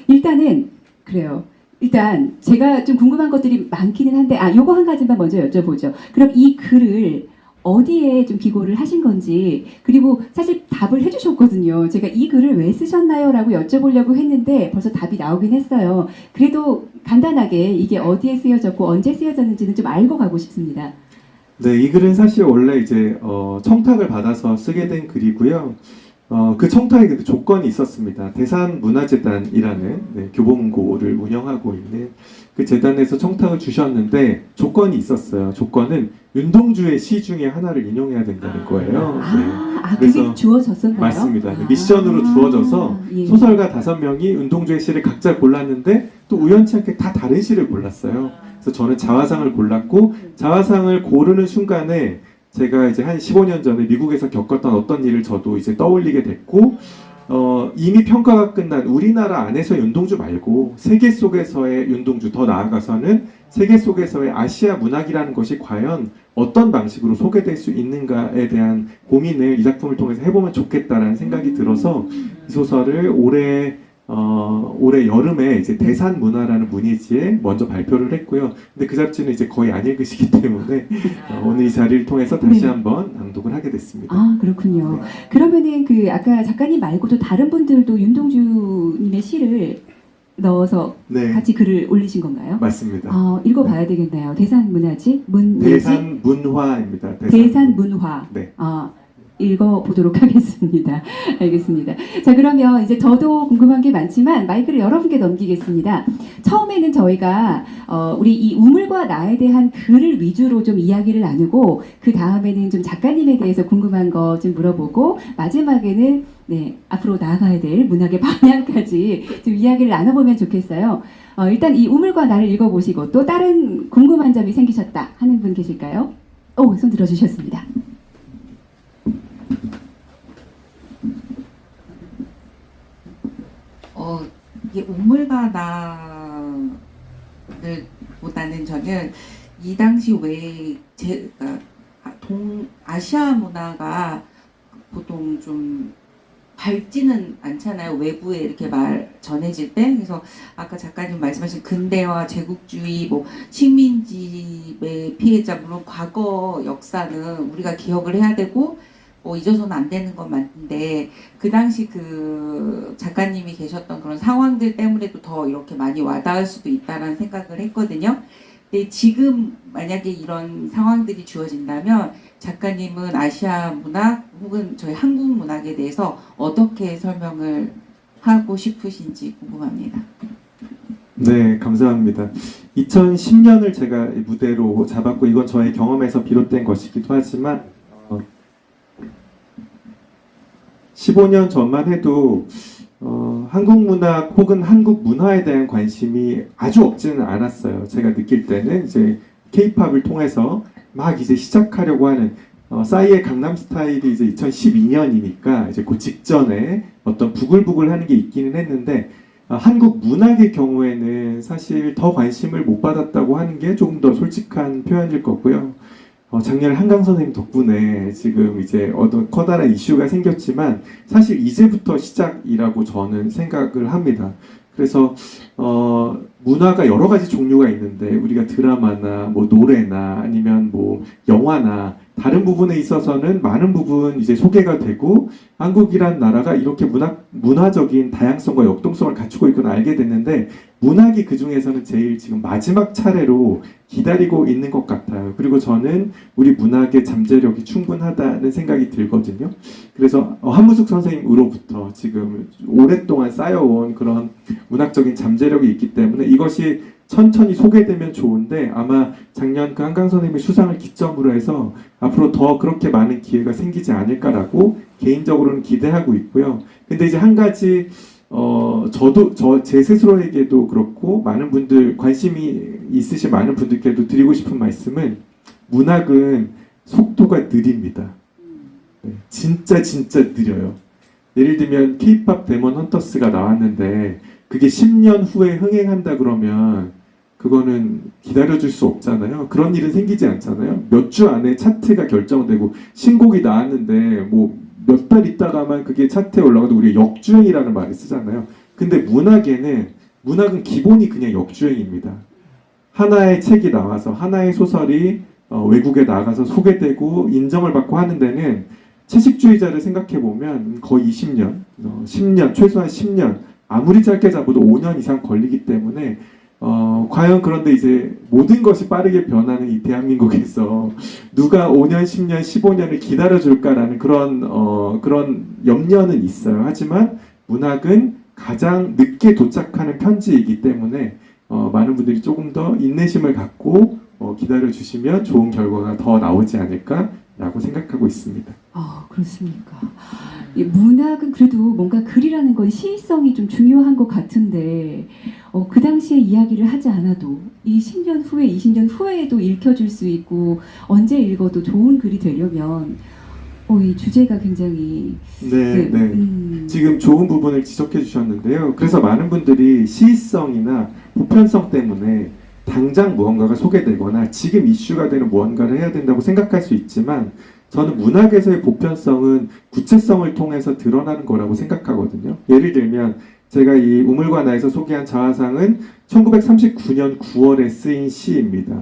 Speaker 4: 일단은 그래요. 일단 제가 좀 궁금한 것들이 많기는 한데, 요거 한 가지만 먼저 여쭤보죠. 그럼 이 글을 어디에 좀 기고를 하신 건지, 그리고 사실 답을 해주셨거든요. 제가 이 글을 왜 쓰셨나요? 라고 여쭤보려고 했는데 벌써 답이 나오긴 했어요. 그래도 간단하게 이게 어디에 쓰여졌고 언제 쓰여졌는지는 좀 알고 가고 싶습니다.
Speaker 1: 네, 이 글은 사실 원래 이제 청탁을 받아서 쓰게 된 글이고요. 그 청탁에 그 조건이 있었습니다. 대산문화재단이라는 교보문고를 운영하고 있는 그 재단에서 청탁을 주셨는데 조건이 있었어요. 조건은 윤동주의 시 중에 하나를 인용해야 된다는 거예요.
Speaker 4: 그게
Speaker 1: 그래서
Speaker 4: 주어졌었나요?
Speaker 1: 맞습니다. 미션으로 주어져서
Speaker 4: 예.
Speaker 1: 소설가 5명이 윤동주의 시를 각자 골랐는데 또 우연치 않게 다 다른 시를 골랐어요. 그래서 저는 자화상을 골랐고, 자화상을 고르는 순간에 제가 이제 한 15년 전에 미국에서 겪었던 어떤 일을 저도 이제 떠올리게 됐고, 이미 평가가 끝난 우리나라 안에서 윤동주 말고 세계 속에서의 윤동주, 더 나아가서는 세계 속에서의 아시아 문학이라는 것이 과연 어떤 방식으로 소개될 수 있는가에 대한 고민을 이 작품을 통해서 해보면 좋겠다라는 생각이 들어서 이 소설을 올해 여름에 이제 대산문화라는 문예지에 먼저 발표를 했고요. 근데 그 잡지는 이제 거의 안 읽으시기 때문에 오늘 이 자리를 통해서 다시
Speaker 4: 네.
Speaker 1: 한번 낭독을 하게 됐습니다.
Speaker 4: 그렇군요.
Speaker 1: 네.
Speaker 4: 그러면은 아까 작가님 말고도 다른 분들도 윤동주님의 시를 넣어서
Speaker 1: 네,
Speaker 4: 같이 글을 올리신 건가요?
Speaker 1: 맞습니다.
Speaker 4: 읽어봐야 되겠네요. 대산문화지?
Speaker 1: 대산문화입니다.
Speaker 4: 대산문화.
Speaker 1: 네.
Speaker 4: 읽어보도록 하겠습니다. 알겠습니다. 자, 그러면 이제 저도 궁금한 게 많지만 마이크를 여러분께 넘기겠습니다. 처음에는 저희가 우리 이 우물과 나에 대한 글을 위주로 좀 이야기를 나누고, 그 다음에는 좀 작가님에 대해서 궁금한 거 좀 물어보고, 마지막에는 앞으로 나아가야 될 문학의 방향까지 좀 이야기를 나눠보면 좋겠어요. 일단 이 우물과 나를 읽어보시고 또 다른 궁금한 점이 생기셨다 하는 분 계실까요? 손 들어주셨습니다.
Speaker 6: 이게 우물과 나를 보다는 저는 이 당시 왜 동아시아 문화가 보통 좀 밝지는 않잖아요. 외부에 이렇게 전해질 때. 그래서 아까 작가님 말씀하신 근대화, 제국주의, 뭐 식민지의 피해자, 물론 과거 역사는 우리가 기억을 해야 되고 잊어서는 안 되는 건 맞는데 그 당시 그 작가님이 계셨던 그런 상황들 때문에도 더 이렇게 많이 와닿을 수도 있다라는 생각을 했거든요. 근데 지금 만약에 이런 상황들이 주어진다면 작가님은 아시아 문화 혹은 저희 한국 문학에 대해서 어떻게 설명을 하고 싶으신지 궁금합니다.
Speaker 1: 네, 감사합니다. 2010년을 제가 무대로 잡았고 이건 저의 경험에서 비롯된 것이기도 하지만 15년 전만 해도 한국 문학 혹은 한국 문화에 대한 관심이 아주 없지는 않았어요. 제가 느낄 때는 이제 K-팝을 통해서 막 이제 시작하려고 하는 싸이의 강남 스타일이 이제 2012년이니까 이제 그 직전에 어떤 부글부글하는 게 있기는 했는데 한국 문학의 경우에는 사실 더 관심을 못 받았다고 하는 게 조금 더 솔직한 표현일 거고요. 작년에 한강 선생님 덕분에 지금 이제 어떤 커다란 이슈가 생겼지만 사실 이제부터 시작이라고 저는 생각을 합니다. 그래서 문화가 여러 가지 종류가 있는데 우리가 드라마나 뭐 노래나 아니면 뭐 영화나 다른 부분에 있어서는 많은 부분 이제 소개가 되고 한국이란 나라가 이렇게 문화적인 다양성과 역동성을 갖추고 있구나 알게 됐는데 문학이 그 중에서는 제일 지금 마지막 차례로 기다리고 있는 것 같아요. 그리고 저는 우리 문학의 잠재력이 충분하다는 생각이 들거든요. 그래서 한무숙 선생님으로부터 지금 오랫동안 쌓여온 그런 문학적인 잠재력이 있기 때문에 이것이 천천히 소개되면 좋은데 아마 작년 그 한강 선생님의 수상을 기점으로 해서 앞으로 더 그렇게 많은 기회가 생기지 않을까라고 개인적으로는 기대하고 있고요. 근데 이제 한 가지 제 스스로에게도 그렇고 많은 분들 관심이 있으신 많은 분들께도 드리고 싶은 말씀은 문학은 속도가 느립니다. 네, 진짜 느려요. 예를 들면 K-팝 데몬 헌터스가 나왔는데 그게 10년 후에 흥행한다 그러면 그거는 기다려줄 수 없잖아요. 그런 일은 생기지 않잖아요. 몇 주 안에 차트가 결정되고 신곡이 나왔는데 뭐 몇 달 있다가만 그게 차트에 올라가도 우리가 역주행이라는 말을 쓰잖아요. 근데 문학은 기본이 그냥 역주행입니다. 하나의 책이 나와서 하나의 소설이 외국에 나가서 소개되고 인정을 받고 하는 데는 채식주의자를 생각해 보면 거의 20년, 10년, 최소한 10년, 아무리 짧게 잡아도 5년 이상 걸리기 때문에 과연 그런데 이제 모든 것이 빠르게 변하는 이 대한민국에서 누가 5년, 10년, 15년을 기다려줄까라는 그런 염려는 있어요. 하지만 문학은 가장 늦게 도착하는 편지이기 때문에 많은 분들이 조금 더 인내심을 갖고 기다려주시면 좋은 결과가 더 나오지 않을까라고 생각하고 있습니다.
Speaker 4: 그렇습니까? 이 문학은 그래도 뭔가 글이라는 건 시의성이 좀 중요한 것 같은데 그 당시에 이야기를 하지 않아도 이 10년 후에 20년 후에도 읽혀줄 수 있고 언제 읽어도 좋은 글이 되려면 이 주제가 굉장히
Speaker 1: 네. 지금 좋은 부분을 지적해 주셨는데요. 그래서 많은 분들이 시의성이나 보편성 때문에 당장 무언가가 소개되거나 지금 이슈가 되는 무언가를 해야 된다고 생각할 수 있지만 저는 문학에서의 보편성은 구체성을 통해서 드러나는 거라고 생각하거든요. 예를 들면 제가 이 우물과 나에서 소개한 자화상은 1939년 9월에 쓰인 시입니다.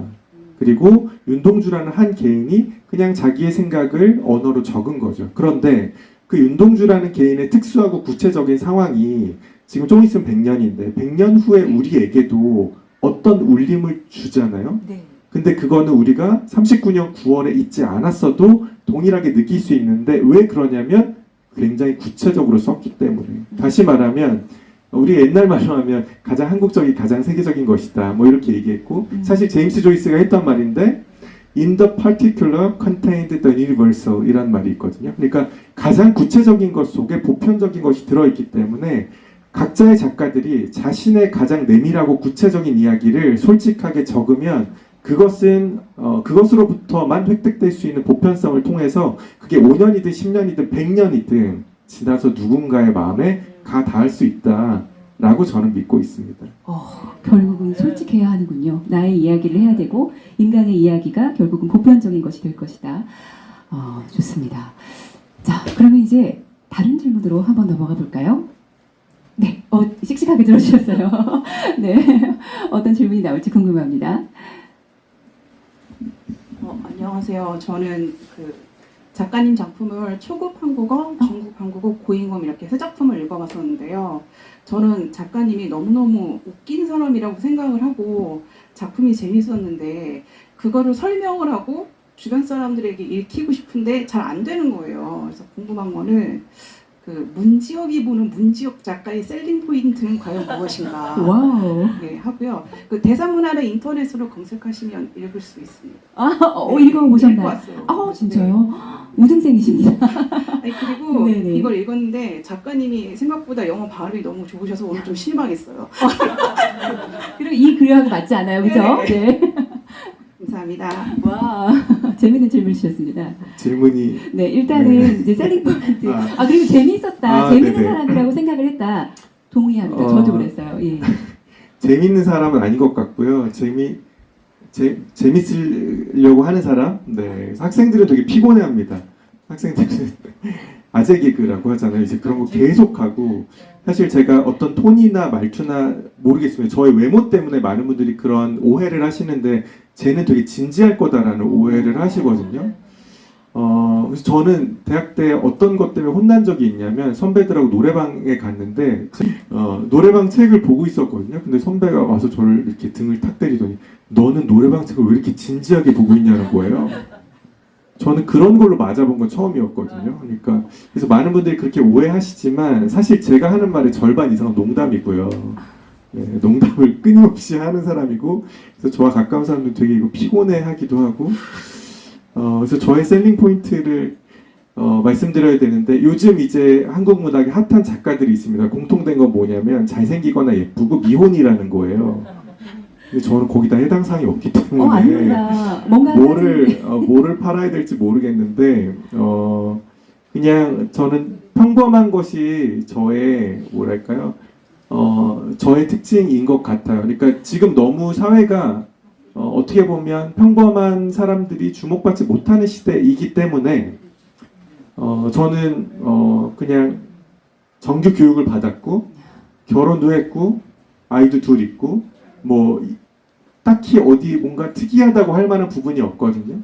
Speaker 1: 그리고 윤동주라는 한 개인이 그냥 자기의 생각을 언어로 적은 거죠. 그런데 그 윤동주라는 개인의 특수하고 구체적인 상황이 지금 좀 있으면 100년인데 100년 후에 우리에게도 어떤 울림을 주잖아요.
Speaker 4: 네.
Speaker 1: 근데 그거는 우리가 39년 9월에 있지 않았어도 동일하게 느낄 수 있는데 왜 그러냐면 굉장히 구체적으로 썼기 때문에. 다시 말하면 우리 옛날 말로 하면 가장 한국적이 가장 세계적인 것이다 뭐 이렇게 얘기했고 사실 제임스 조이스가 했던 말인데 in the particular contained the universal 이란 말이 있거든요. 그러니까 가장 구체적인 것 속에 보편적인 것이 들어있기 때문에 각자의 작가들이 자신의 가장 내밀하고 구체적인 이야기를 솔직하게 적으면 그것은 그것으로부터만 획득될 수 있는 보편성을 통해서 그게 5년이든 10년이든 100년이든 지나서 누군가의 마음에 가 닿을 수 있다. 라고 저는 믿고 있습니다.
Speaker 4: 결국은 솔직해야 하는군요. 나의 이야기를 해야 되고 인간의 이야기가 결국은 보편적인 것이 될 것이다. 좋습니다. 자, 그러면 이제 다른 질문으로 한번 넘어가 볼까요? 네, 씩씩하게 들어주셨어요. 네, 어떤 질문이 나올지 궁금합니다.
Speaker 7: 안녕하세요. 저는 그 작가님 작품을 초급 한국어, 중급 한국어, 고인검 이렇게 세 작품을 읽어봤었는데요. 저는 작가님이 너무너무 웃긴 사람이라고 생각을 하고 작품이 재밌었는데 그거를 설명을 하고 주변 사람들에게 읽히고 싶은데 잘 안 되는 거예요. 그래서 궁금한 거는 그 문지혁이 보는 문지혁 작가의 셀링 포인트는 과연 무엇인가
Speaker 4: 와우.
Speaker 7: 네, 하고요. 그 대사문화를 인터넷으로 검색하시면 읽을 수 있습니다.
Speaker 4: 읽어보셨나요?
Speaker 7: 읽어봤어요.
Speaker 4: 진짜요? 우등생이십니다.
Speaker 7: 아니, 그리고
Speaker 4: 네네.
Speaker 7: 이걸 읽었는데 작가님이 생각보다 영어 발음이 너무 좋으셔서 오늘 좀 실망했어요.
Speaker 4: 그리고 이 글하고 맞지 않아요, 그죠? 네.
Speaker 7: 감사합니다.
Speaker 4: 와, 재밌는 질문 주셨습니다.
Speaker 1: 질문이
Speaker 4: 네, 일단은 이제 셀링 포인트. 그리고 재미있었다. 재밌는
Speaker 1: 네네.
Speaker 4: 사람이라고 생각을 했다. 동의합니다. 저도 그랬어요. 예.
Speaker 1: 재밌는 사람은 아닌 것 같고요. 재밌으려고 하는 사람? 네. 학생들은 되게 피곤해합니다. 학생들은 아재 개그라고 하잖아요. 이제 그런 거 계속 하고 사실 제가 어떤 톤이나 말투나 모르겠습니다. 저의 외모 때문에 많은 분들이 그런 오해를 하시는데 쟤는 되게 진지할 거다라는 오해를 하시거든요. 그래서 저는 대학 때 어떤 것 때문에 혼난 적이 있냐면 선배들하고 노래방에 갔는데 노래방 책을 보고 있었거든요. 근데 선배가 와서 저를 이렇게 등을 탁 때리더니 너는 노래방 책을 왜 이렇게 진지하게 보고 있냐는 거예요. 저는 그런 걸로 맞아본 건 처음이었거든요. 그러니까 그래서 많은 분들이 그렇게 오해하시지만 사실 제가 하는 말의 절반 이상은 농담이고요. 네, 농담을 끊임없이 하는 사람이고 그래서 저와 가까운 사람들 되게 이거 피곤해하기도 하고 그래서 저의 셀링 포인트를 말씀드려야 되는데 요즘 이제 한국 문학에 핫한 작가들이 있습니다. 공통된 건 뭐냐면 잘생기거나 예쁘고 미혼이라는 거예요. 근데 저는 거기다 해당 사항이 없기 때문에
Speaker 4: 아닙니다. 뭔가
Speaker 1: 뭐를 팔아야 될지 모르겠는데 그냥 저는 평범한 것이 저의 뭐랄까요 저의 특징인 것 같아요. 그러니까 지금 너무 사회가 어떻게 보면 평범한 사람들이 주목받지 못하는 시대이기 때문에 저는 그냥 정규 교육을 받았고 결혼도 했고 아이도 둘 있고 뭐 딱히 어디 뭔가 특이하다고 할 만한 부분이 없거든요.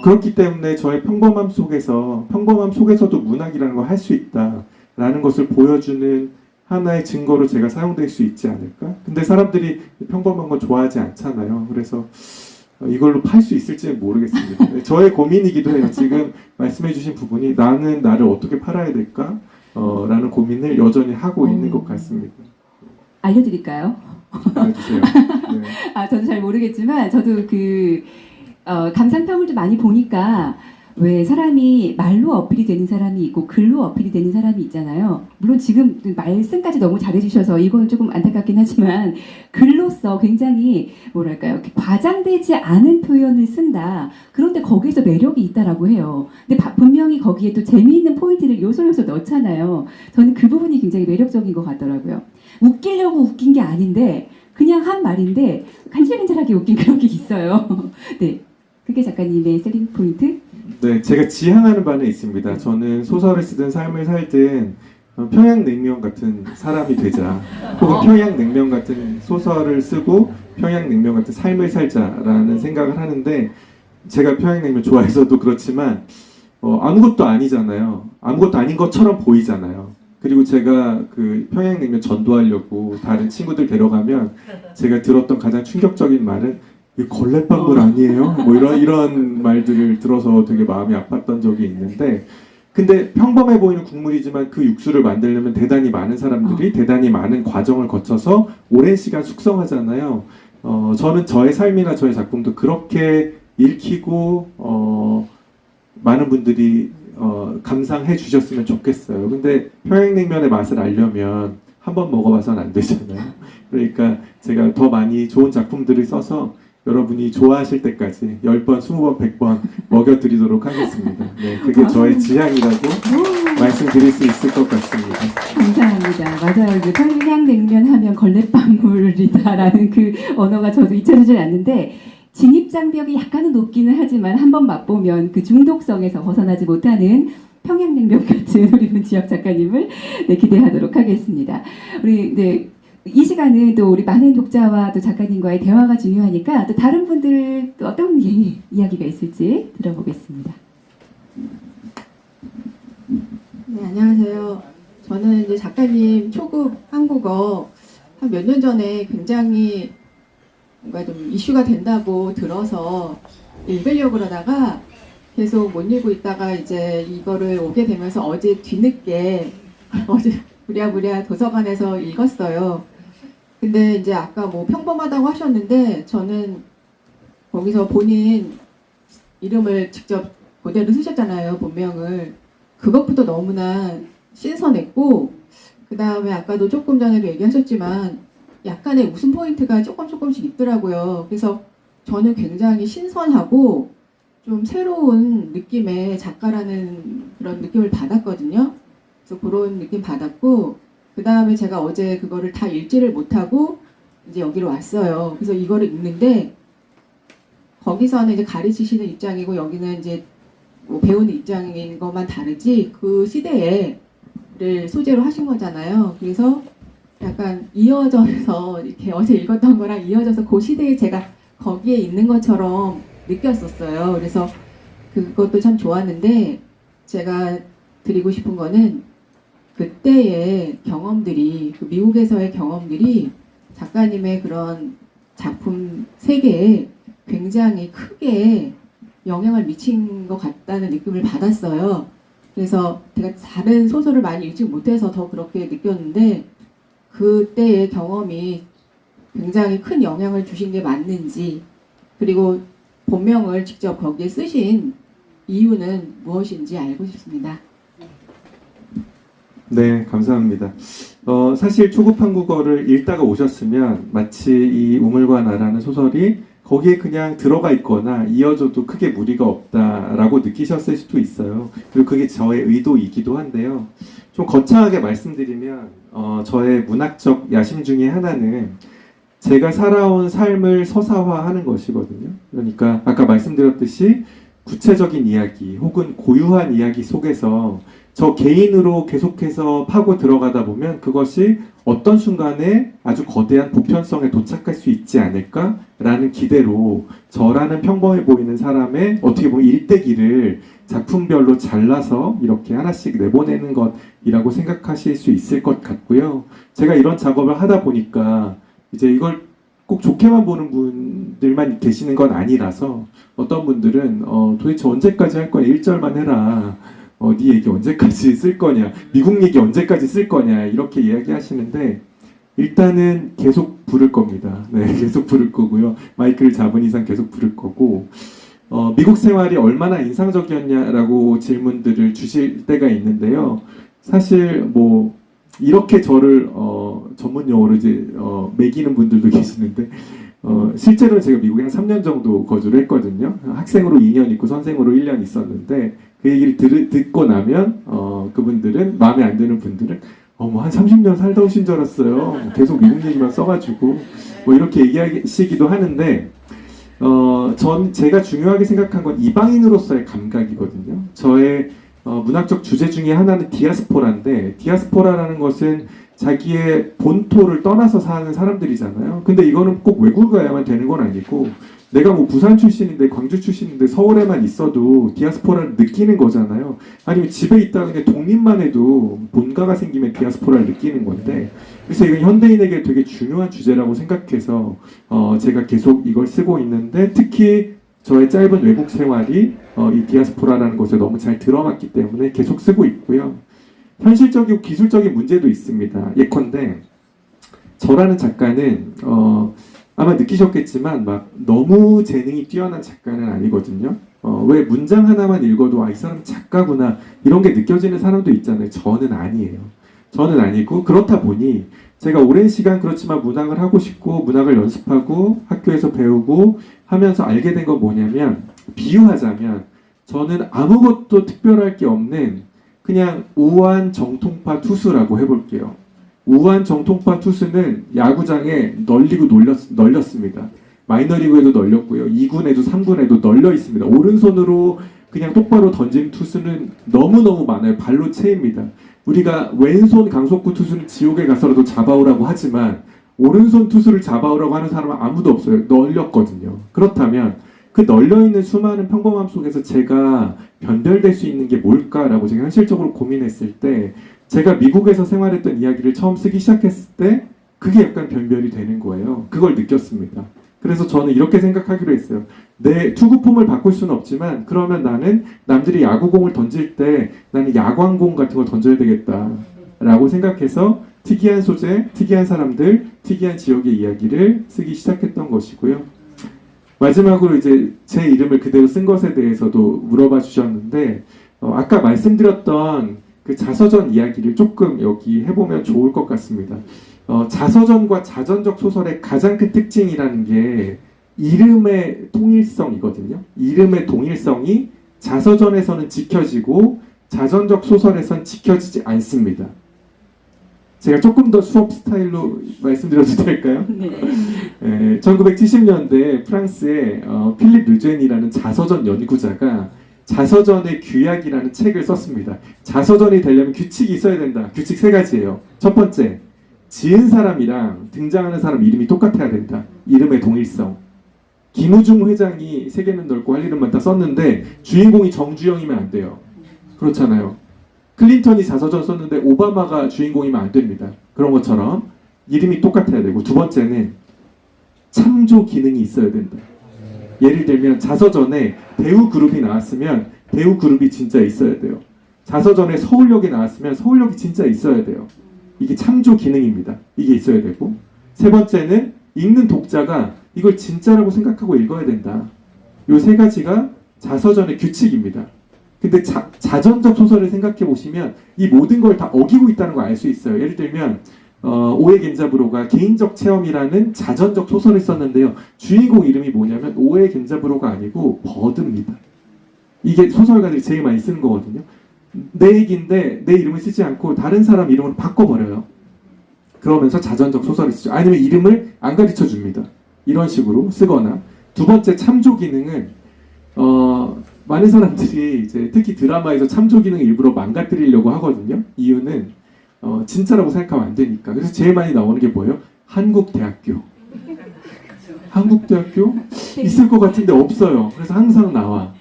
Speaker 1: 그렇기 때문에 저의 평범함 속에서도 문학이라는 걸 할 수 있다라는 것을 보여주는 하나의 증거로 제가 사용될 수 있지 않을까? 근데 사람들이 평범한 거 좋아하지 않잖아요. 그래서 이걸로 팔 수 있을지는 모르겠습니다. 저의 고민이기도 해요. 지금 말씀해주신 부분이 나는 나를 어떻게 팔아야 될까? 라는 고민을 여전히 하고 있는 것 같습니다.
Speaker 4: 알려드릴까요?
Speaker 1: 알려주세요. 네.
Speaker 4: 저도 잘 모르겠지만 저도 감상평을 좀 많이 보니까 왜 사람이 말로 어필이 되는 사람이 있고 글로 어필이 되는 사람이 있잖아요. 물론 지금 말씀까지 너무 잘해주셔서 이건 조금 안타깝긴 하지만 글로써 굉장히 뭐랄까요 과장되지 않은 표현을 쓴다. 그런데 거기에서 매력이 있다라고 해요. 근데 분명히 거기에 또 재미있는 포인트를 요소 넣잖아요. 저는 그 부분이 굉장히 매력적인 것 같더라고요. 웃기려고 웃긴 게 아닌데 그냥 한 말인데 간질간질하게 웃긴 그런 게 있어요. 네, 그게 작가님의 셀링 포인트?
Speaker 1: 네, 제가 지향하는 바는 있습니다. 저는 소설을 쓰든 삶을 살든 평양냉면 같은 사람이 되자 혹은 평양냉면 같은 소설을 쓰고 평양냉면 같은 삶을 살자라는 생각을 하는데 제가 평양냉면 좋아해서도 그렇지만 아무것도 아니잖아요. 아무것도 아닌 것처럼 보이잖아요. 그리고 제가 그 평양냉면 전도하려고 다른 친구들 데려가면 제가 들었던 가장 충격적인 말은 이 걸레밥물 아니에요? 뭐 이런 말들을 들어서 되게 마음이 아팠던 적이 있는데 근데 평범해 보이는 국물이지만 그 육수를 만들려면 대단히 많은 사람들이 대단히 많은 과정을 거쳐서 오랜 시간 숙성하잖아요. 저는 저의 삶이나 저의 작품도 그렇게 읽히고 많은 분들이 감상해 주셨으면 좋겠어요. 근데 평양냉면의 맛을 알려면 한번 먹어봐서는 안 되잖아요. 그러니까 제가 더 많이 좋은 작품들을 써서 여러분이 좋아하실 때까지 10번, 20번, 100번 먹여드리도록 하겠습니다. 네, 그게 저의 지향이라고 말씀드릴 수 있을 것 같습니다.
Speaker 4: 감사합니다. 맞아요. 이제 평양냉면 하면 걸레방울이다라는 그 언어가 저도 잊혀지질 않는데 진입장벽이 약간은 높기는 하지만 한번 맛보면 그 중독성에서 벗어나지 못하는 평양냉면 같은 우리 문지혁 작가님을 네, 기대하도록 하겠습니다. 우리 네. 이 시간은 또 우리 많은 독자와 또 작가님과의 대화가 중요하니까 또 다른 분들 또 어떤 이야기가 있을지 들어보겠습니다.
Speaker 2: 네, 안녕하세요. 저는 이제 작가님 초급 한국어 한 몇 년 전에 굉장히 뭔가 좀 이슈가 된다고 들어서 읽으려고 그러다가 계속 못 읽고 있다가 이제 이거를 오게 되면서 어제 뒤늦게 어제 부랴부랴 도서관에서 읽었어요. 근데 이제 아까 뭐 평범하다고 하셨는데 저는 거기서 본인 이름을 직접 그대로 쓰셨잖아요, 본명을. 그것부터 너무나 신선했고 그 다음에 아까도 조금 전에도 얘기하셨지만 약간의 웃음 포인트가 조금씩 있더라고요. 그래서 저는 굉장히 신선하고 좀 새로운 느낌의 작가라는 그런 느낌을 받았거든요. 그래서 그런 느낌 받았고 그 다음에 제가 어제 그거를 다 읽지를 못하고 이제 여기로 왔어요. 그래서 이거를 읽는데 거기서는 이제 가르치시는 입장이고 여기는 이제 뭐 배우는 입장인 것만 다르지 그 시대에를 소재로 하신 거잖아요. 그래서 약간 이어져서 이렇게 어제 읽었던 거랑 이어져서 그 시대에 제가 거기에 있는 것처럼 느꼈었어요. 그래서 그것도 참 좋았는데 제가 드리고 싶은 거는 그때의 경험들이 그 미국에서의 경험들이 작가님의 그런 작품 세계에 굉장히 크게 영향을 미친 것 같다는 느낌을 받았어요. 그래서 제가 다른 소설을 많이 읽지 못해서 더 그렇게 느꼈는데 그때의 경험이 굉장히 큰 영향을 주신 게 맞는지 그리고 본명을 직접 거기에 쓰신 이유는 무엇인지 알고 싶습니다.
Speaker 1: 네, 감사합니다. 사실 초급 한국어를 읽다가 오셨으면 마치 이 우물과 나라는 소설이 거기에 그냥 들어가 있거나 이어져도 크게 무리가 없다라고 느끼셨을 수도 있어요. 그리고 그게 저의 의도이기도 한데요. 좀 거창하게 말씀드리면 저의 문학적 야심 중에 하나는 제가 살아온 삶을 서사화하는 것이거든요. 그러니까 아까 말씀드렸듯이 구체적인 이야기 혹은 고유한 이야기 속에서 저 개인으로 계속해서 파고 들어가다 보면 그것이 어떤 순간에 아주 거대한 보편성에 도착할 수 있지 않을까라는 기대로 저라는 평범해 보이는 사람의 어떻게 보면 일대기를 작품별로 잘라서 이렇게 하나씩 내보내는 것이라고 생각하실 수 있을 것 같고요. 제가 이런 작업을 하다 보니까 이제 이걸 꼭 좋게만 보는 분들만 계시는 건 아니라서 어떤 분들은 도대체 언제까지 할 거냐 1절만 해라 네 얘기 언제까지 쓸 거냐 미국 얘기 언제까지 쓸 거냐 이렇게 이야기하시는데 일단은 계속 부를 겁니다. 네, 계속 부를 거고요. 마이크를 잡은 이상 계속 부를 거고 미국 생활이 얼마나 인상적이었냐라고 질문들을 주실 때가 있는데요. 사실 뭐 이렇게 저를 전문 용어로 이제 매기는 분들도 계시는데 실제로 제가 미국에 한 3년 정도 거주를 했거든요. 학생으로 2년 있고 선생으로 1년 있었는데 그 얘기를 듣고 나면 그분들은 마음에 안 드는 분들은 뭐 한 30년 살다 오신 줄 알았어요. 계속 미국 얘기만 써가지고 뭐 이렇게 얘기하시기도 하는데 제가 중요하게 생각한 건 이방인으로서의 감각이거든요. 저의 문학적 주제 중에 하나는 디아스포라인데 디아스포라라는 것은 자기의 본토를 떠나서 사는 사람들이잖아요. 근데 이거는 꼭 외국에 가야만 되는 건 아니고 내가 뭐 부산 출신인데 광주 출신인데 서울에만 있어도 디아스포라를 느끼는 거잖아요. 아니면 집에 있다가 그냥 독립만 해도 본가가 생기면 디아스포라를 느끼는 건데 그래서 이건 현대인에게 되게 중요한 주제라고 생각해서 제가 계속 이걸 쓰고 있는데 특히 저의 짧은 외국 생활이 이 디아스포라라는 것에 너무 잘 들어맞기 때문에 계속 쓰고 있고요. 현실적이고 기술적인 문제도 있습니다. 예컨대 저라는 작가는 아마 느끼셨겠지만 막 너무 재능이 뛰어난 작가는 아니거든요. 왜 문장 하나만 읽어도 이 사람 작가구나 이런 게 느껴지는 사람도 있잖아요. 저는 아니에요. 저는 아니고 그렇다 보니 제가 오랜 시간 그렇지만 문학을 하고 싶고 문학을 연습하고 학교에서 배우고 하면서 알게 된 건 뭐냐면, 비유하자면 저는 아무것도 특별할 게 없는 그냥 우한 정통파 투수라고 해볼게요. 우한 정통파 투수는 야구장에 널리고 널렸습니다. 마이너리그에도 널렸고요. 2군에도 3군에도 널려 있습니다. 오른손으로 그냥 똑바로 던진 투수는 너무너무 많아요. 발로 채입니다. 우리가 왼손 강속구 투수는 지옥에 가서라도 잡아오라고 하지만 오른손 투수를 잡아오라고 하는 사람은 아무도 없어요. 널렸거든요. 그렇다면 그 널려있는 수많은 평범함 속에서 제가 변별될 수 있는 게 뭘까라고 제가 현실적으로 고민했을 때, 제가 미국에서 생활했던 이야기를 처음 쓰기 시작했을 때 그게 약간 변별이 되는 거예요. 그걸 느꼈습니다. 그래서 저는 이렇게 생각하기로 했어요. 내 투구폼을 바꿀 수는 없지만 그러면 나는 남들이 야구공을 던질 때 나는 야광공 같은 걸 던져야 되겠다라고 생각해서 특이한 소재, 특이한 사람들, 특이한 지역의 이야기를 쓰기 시작했던 것이고요. 마지막으로 이제 제 이름을 그대로 쓴 것에 대해서도 물어봐 주셨는데, 아까 말씀드렸던 그 자서전 이야기를 조금 여기 해보면 좋을 것 같습니다. 자서전과 자전적 소설의 가장 큰 특징이라는 게 이름의 통일성이거든요. 이름의 동일성이 자서전에서는 지켜지고 자전적 소설에선 지켜지지 않습니다. 제가 조금 더 수업 스타일로 말씀드려도 될까요? 네. 1970년대 프랑스의 필립 르젠이라는 자서전 연구자가 자서전의 규약이라는 책을 썼습니다. 자서전이 되려면 규칙이 있어야 된다. 규칙 3가지예요. 첫 번째, 지은 사람이랑 등장하는 사람 이름이 똑같아야 된다. 이름의 동일성. 김우중 회장이 세계는 넓고 할 일은 많다 썼는데 주인공이 정주영이면 안 돼요. 그렇잖아요. 클린턴이 자서전 썼는데 오바마가 주인공이면 안 됩니다. 그런 것처럼 이름이 똑같아야 되고, 두 번째는 참조 기능이 있어야 된다. 예를 들면 자서전에 대우 그룹이 나왔으면 대우 그룹이 진짜 있어야 돼요. 자서전에 서울역이 나왔으면 서울역이 진짜 있어야 돼요. 이게 참조 기능입니다. 이게 있어야 되고, 세 번째는 읽는 독자가 이걸 진짜라고 생각하고 읽어야 된다. 이 3가지가 자서전의 규칙입니다. 근데 자전적 소설을 생각해 보시면 이 모든 걸 다 어기고 있다는 걸 알 수 있어요. 예를 들면 오에 겐자브로가 개인적 체험이라는 자전적 소설을 썼는데요. 주인공 이름이 뭐냐면 오에 겐자브로가 아니고 버드입니다. 이게 소설가들이 제일 많이 쓰는 거거든요. 내 얘기인데 내 이름을 쓰지 않고 다른 사람 이름으로 바꿔버려요. 그러면서 자전적 소설을 쓰죠. 아니면 이름을 안 가르쳐 줍니다. 이런 식으로 쓰거나. 두 번째, 참조 기능은 많은 사람들이 이제 특히 드라마에서 참조 기능을 일부러 망가뜨리려고 하거든요. 이유는 진짜라고 생각하면 안 되니까. 그래서 제일 많이 나오는 게 뭐예요? 한국대학교. 한국대학교? 있을 것 같은데 없어요. 그래서 항상 나와.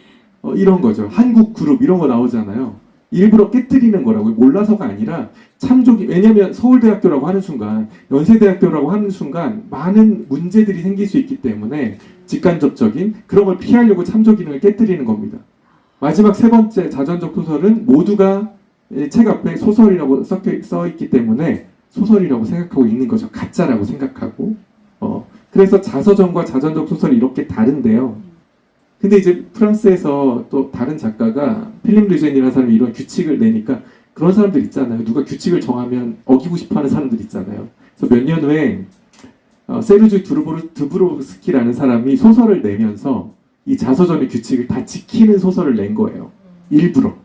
Speaker 1: 이런 거죠. 한국그룹 이런 거 나오잖아요. 일부러 깨뜨리는 거라고요. 몰라서가 아니라 참조기. 왜냐면 서울대학교라고 하는 순간, 연세대학교라고 하는 순간 많은 문제들이 생길 수 있기 때문에 직간접적인 그런 걸 피하려고 참조 기능을 깨뜨리는 겁니다. 마지막 3번째 자전적 소설은 모두가 책 앞에 소설이라고 써 있기 때문에 소설이라고 생각하고 읽는 거죠. 가짜라고 생각하고. 그래서 자서전과 자전적 소설이 이렇게 다른데요. 근데 이제 프랑스에서 또 다른 작가가 필립 르젠이라는 사람이 이런 규칙을 내니까 그런 사람들 있잖아요. 누가 규칙을 정하면 어기고 싶어하는 사람들 있잖아요. 그래서 몇 년 후에 세르주 드브로스키라는 사람이 소설을 내면서 이 자서전의 규칙을 다 지키는 소설을 낸 거예요. 일부러.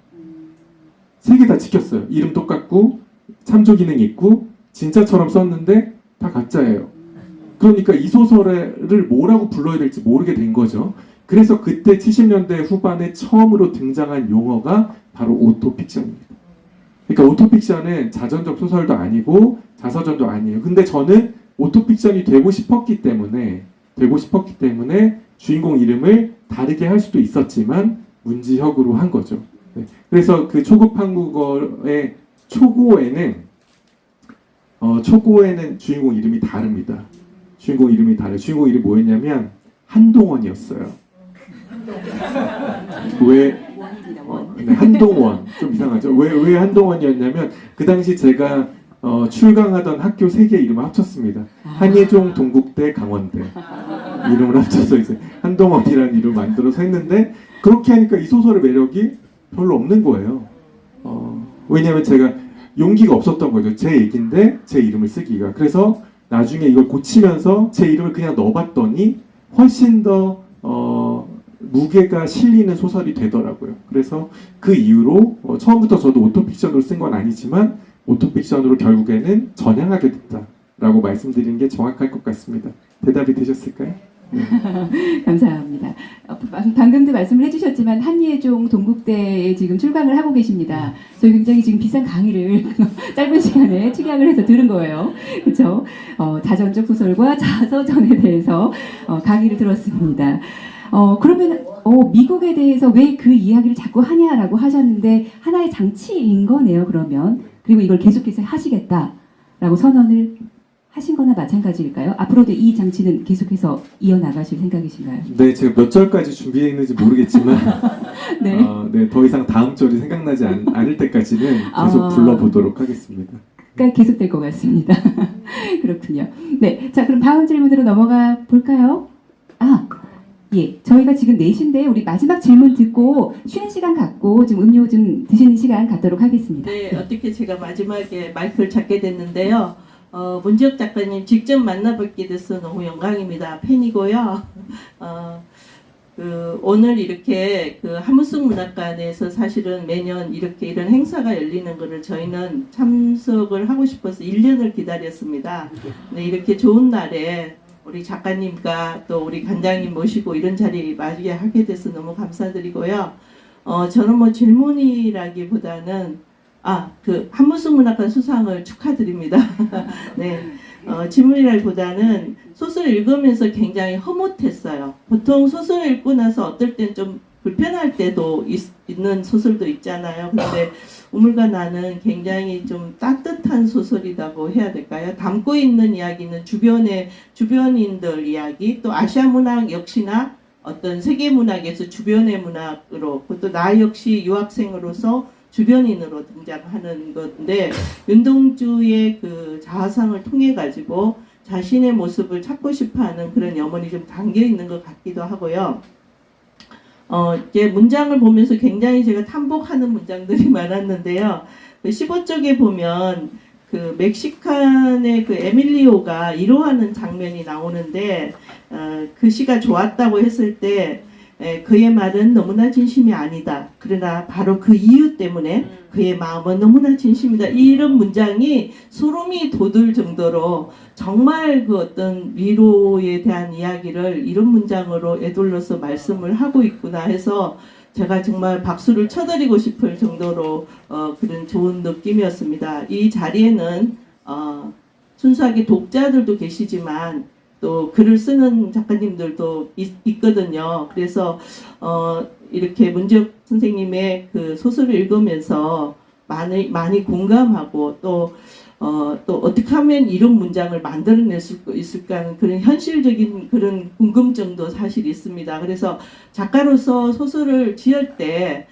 Speaker 1: 3개 다 지켰어요. 이름 똑같고 참조 기능 있고 진짜처럼 썼는데 다 가짜예요. 그러니까 이 소설을 뭐라고 불러야 될지 모르게 된 거죠. 그래서 그때 70년대 후반에 처음으로 등장한 용어가 바로 오토픽션입니다. 그러니까 오토픽션은 자전적 소설도 아니고 자서전도 아니에요. 근데 저는 오토픽션이 되고 싶었기 때문에 주인공 이름을 다르게 할 수도 있었지만 문지혁으로 한 거죠. 네. 그래서 그 초급 한국어의 초고에는 주인공 이름이 다릅니다. 주인공 이름이 다르요. 주인공 이름이 뭐였냐면 한동원이었어요. 왜? 네, 한동원. 좀 이상하죠? 왜 한동원이었냐면 그 당시 제가 출강하던 학교 3개 이름을 합쳤습니다. 한예종, 동국대, 강원대 이름을 합쳐서 이제 한동원이라는 이름을 만들어서 했는데, 그렇게 하니까 이 소설의 매력이 별로 없는 거예요. 왜냐하면 제가 용기가 없었던 거죠. 제 얘기인데 제 이름을 쓰기가. 그래서 나중에 이걸 고치면서 제 이름을 그냥 넣어봤더니 훨씬 더 무게가 실리는 소설이 되더라고요. 그래서 그 이후로 처음부터 저도 오토픽션으로 쓴 건 아니지만 오토픽션으로 결국에는 전향하게 됐다라고 말씀드리는 게 정확할 것 같습니다. 대답이 되셨을까요?
Speaker 4: 감사합니다. 방금도 말씀을 해주셨지만 한예종 동국대에 지금 출강을 하고 계십니다. 저희 굉장히 지금 비싼 강의를 짧은 시간에 축약을 해서 들은 거예요. 그렇죠? 자전적 소설과 자서전에 대해서 강의를 들었습니다. 그러면 미국에 대해서 왜 그 이야기를 자꾸 하냐라고 하셨는데 하나의 장치인 거네요. 그러면 그리고 이걸 계속해서 하시겠다라고 선언을 하신 거나 마찬가지일까요? 앞으로도 이 장치는 계속해서 이어나가실 생각이신가요?
Speaker 1: 네, 제가 몇 절까지 준비했는지 모르겠지만
Speaker 4: 네.
Speaker 1: 네, 더 이상 다음 절이 생각나지 않을 때까지는 계속 불러보도록 하겠습니다.
Speaker 4: 계속될 것 같습니다. 그렇군요. 네, 자 그럼 다음 질문으로 넘어가 볼까요? 예, 저희가 지금 4시인데 우리 마지막 질문 듣고 쉬는 시간 갖고 좀 음료 좀 드시는 시간 갖도록 하겠습니다.
Speaker 8: 네, 어떻게 제가 마지막에 마이크를 잡게 됐는데요. 문지혁 작가님 직접 만나뵙게 돼서 너무 영광입니다. 팬이고요. 오늘 이렇게 그 한문숙 문학관에서 사실은 매년 이렇게 이런 행사가 열리는 것을 저희는 참석을 하고 싶어서 1년을 기다렸습니다. 네, 이렇게 좋은 날에 우리 작가님과 또 우리 관장님 모시고 이런 자리 맞이하게 돼서 너무 감사드리고요. 저는 뭐 질문이라기보다는 그 한문숙 문학관 수상을 축하드립니다. 네, 질문이라기보다는 소설 읽으면서 굉장히 흐뭇했어요. 보통 소설 읽고 나서 어떨 땐 좀 불편할 때도 있는 소설도 있잖아요. 근데 우물과 나는 굉장히 좀 따뜻한 소설이라고 해야 될까요? 담고 있는 이야기는 주변인들 이야기, 또 아시아 문학 역시나 어떤 세계 문학에서 주변의 문학으로, 또 나 역시 유학생으로서 주변인으로 등장하는 건데, 윤동주의 그 자화상을 통해 가지고 자신의 모습을 찾고 싶어하는 그런 염원이 좀 담겨 있는 것 같기도 하고요. 이제 문장을 보면서 굉장히 제가 탐복하는 문장들이 많았는데요. 그 15쪽에 보면 그 멕시칸의 그 에밀리오가 이로하는 장면이 나오는데, 그 시가 좋았다고 했을 때 그의 말은 너무나 진심이 아니다. 그러나 바로 그 이유 때문에 그의 마음은 너무나 진심이다. 이런 문장이 소름이 돋을 정도로 정말 그 어떤 위로에 대한 이야기를 이런 문장으로 에둘러서 말씀을 하고 있구나 해서 제가 정말 박수를 쳐드리고 싶을 정도로 그런 좋은 느낌이었습니다. 이 자리에는 순수하게 독자들도 계시지만 또 글을 쓰는 작가님들도 있거든요. 그래서 이렇게 문지혁 선생님의 그 소설을 읽으면서 많이 공감하고 또 어떻게 하면 이런 문장을 만들어낼 수 있을까 하는 그런 현실적인 그런 궁금증도 사실 있습니다. 그래서 작가로서 소설을 지을 때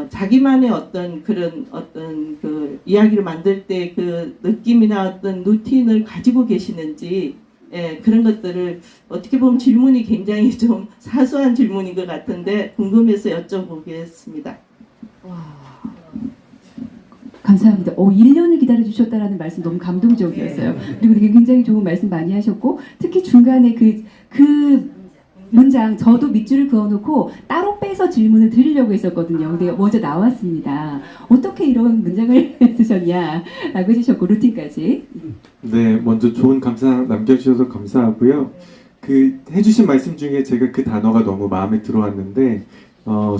Speaker 8: 자기만의 어떤 그 이야기를 만들 때 그 느낌이나 어떤 루틴을 가지고 계시는지, 그런 것들을 어떻게 보면 질문이 굉장히 좀 사소한 질문인 것 같은데 궁금해서 여쭤보겠습니다.
Speaker 4: 감사합니다. 1년을 기다려주셨다라는 말씀 너무 감동적이었어요. 그리고 되게 굉장히 좋은 말씀 많이 하셨고, 특히 중간에 그 문장 저도 밑줄을 그어놓고 따로 빼서 질문을 드리려고 했었거든요. 근데 먼저 나왔습니다. 어떻게 이런 문장을 쓰셨냐라고 해주셨고, 루틴까지.
Speaker 1: 네, 먼저 좋은 감사 남겨주셔서 감사하고요. 그 해주신 말씀 중에 제가 그 단어가 너무 마음에 들어왔는데,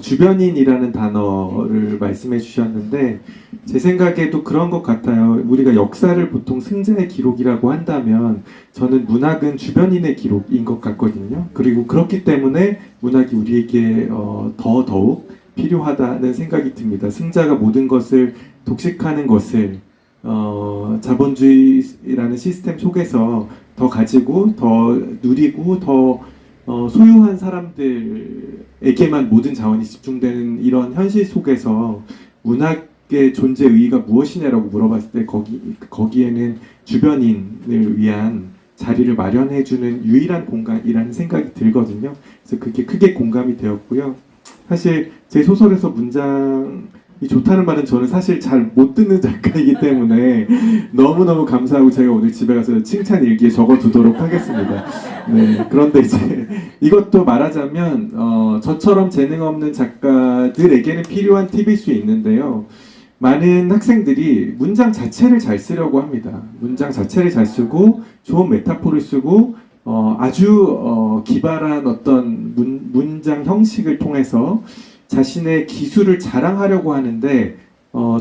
Speaker 1: 주변인이라는 단어를 말씀해 주셨는데, 제 생각에도 그런 것 같아요. 우리가 역사를 보통 승자의 기록이라고 한다면 저는 문학은 주변인의 기록인 것 같거든요. 그리고 그렇기 때문에 문학이 우리에게 더더욱 필요하다는 생각이 듭니다. 승자가 모든 것을 독식하는 것을 자본주의라는 시스템 속에서 더 가지고 더 누리고 더 소유한 사람들에게만 모든 자원이 집중되는 이런 현실 속에서 문학의 존재 의의가 무엇이냐라고 물어봤을 때 거기에는 주변인을 위한 자리를 마련해주는 유일한 공간이라는 생각이 들거든요. 그래서 그게 크게 공감이 되었고요. 사실 제 소설에서 문장을 이 좋다는 말은 저는 사실 잘 못 듣는 작가이기 때문에 너무너무 감사하고 제가 오늘 집에 가서 칭찬 일기에 적어두도록 하겠습니다. 네, 그런데 이제 이것도 말하자면 저처럼 재능 없는 작가들에게는 필요한 팁일 수 있는데요. 많은 학생들이 문장 자체를 잘 쓰려고 합니다. 문장 자체를 잘 쓰고 좋은 메타포를 쓰고 아주 기발한 어떤 문장 형식을 통해서 자신의 기술을 자랑하려고 하는데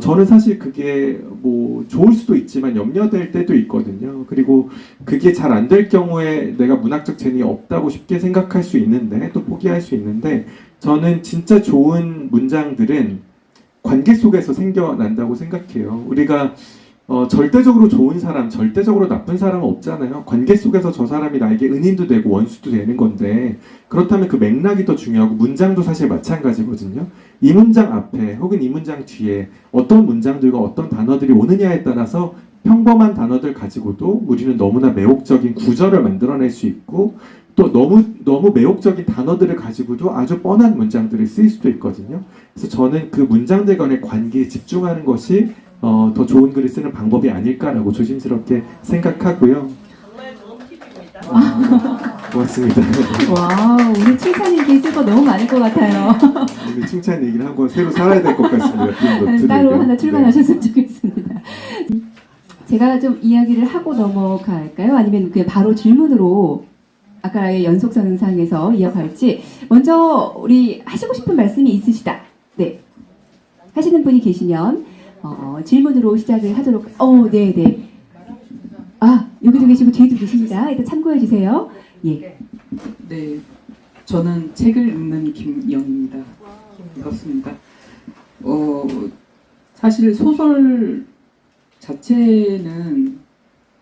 Speaker 1: 저는 사실 그게 뭐 좋을 수도 있지만 염려될 때도 있거든요. 그리고 그게 잘 안 될 경우에 내가 문학적 재능이 없다고 쉽게 생각할 수 있는데 또 포기할 수 있는데 저는 진짜 좋은 문장들은 관계 속에서 생겨난다고 생각해요. 우리가 절대적으로 좋은 사람, 절대적으로 나쁜 사람은 없잖아요. 관계 속에서 저 사람이 나에게 은인도 되고 원수도 되는 건데 그렇다면 그 맥락이 더 중요하고 문장도 사실 마찬가지거든요. 이 문장 앞에 혹은 이 문장 뒤에 어떤 문장들과 어떤 단어들이 오느냐에 따라서 평범한 단어들 가지고도 우리는 너무나 매혹적인 구절을 만들어낼 수 있고 또 너무 매혹적인 단어들을 가지고도 아주 뻔한 문장들을 쓰일 수도 있거든요. 그래서 저는 그 문장들 간의 관계에 집중하는 것이 더 좋은 글을 쓰는 방법이 아닐까라고 조심스럽게 생각하고요.
Speaker 8: 정말 좋은 팁입니다.
Speaker 1: 고맙습니다.
Speaker 4: 와, 오늘 칭찬 일기 쓸 거 너무 많을 것 같아요.
Speaker 1: 오늘 칭찬 얘기를 한 번 새로 살아야 될 것 같습니다. 빈 노트를.
Speaker 4: 따로 하나
Speaker 1: 네.
Speaker 4: 출간하셨으면 좋겠습니다. 제가 좀 이야기를 하고 넘어갈까요? 아니면 그냥 바로 질문으로 아까의 연속선상에서 이어갈지. 먼저 우리 하시고 싶은 말씀이 있으시다. 네. 하시는 분이 계시면 질문으로 시작을 하도록. 네네. 아, 여기도 계시고 뒤에도 계십니다. 일단 참고해 주세요. 예.
Speaker 9: 네, 저는 책을 읽는 김영입니다. 반갑습니다. 사실 소설 자체는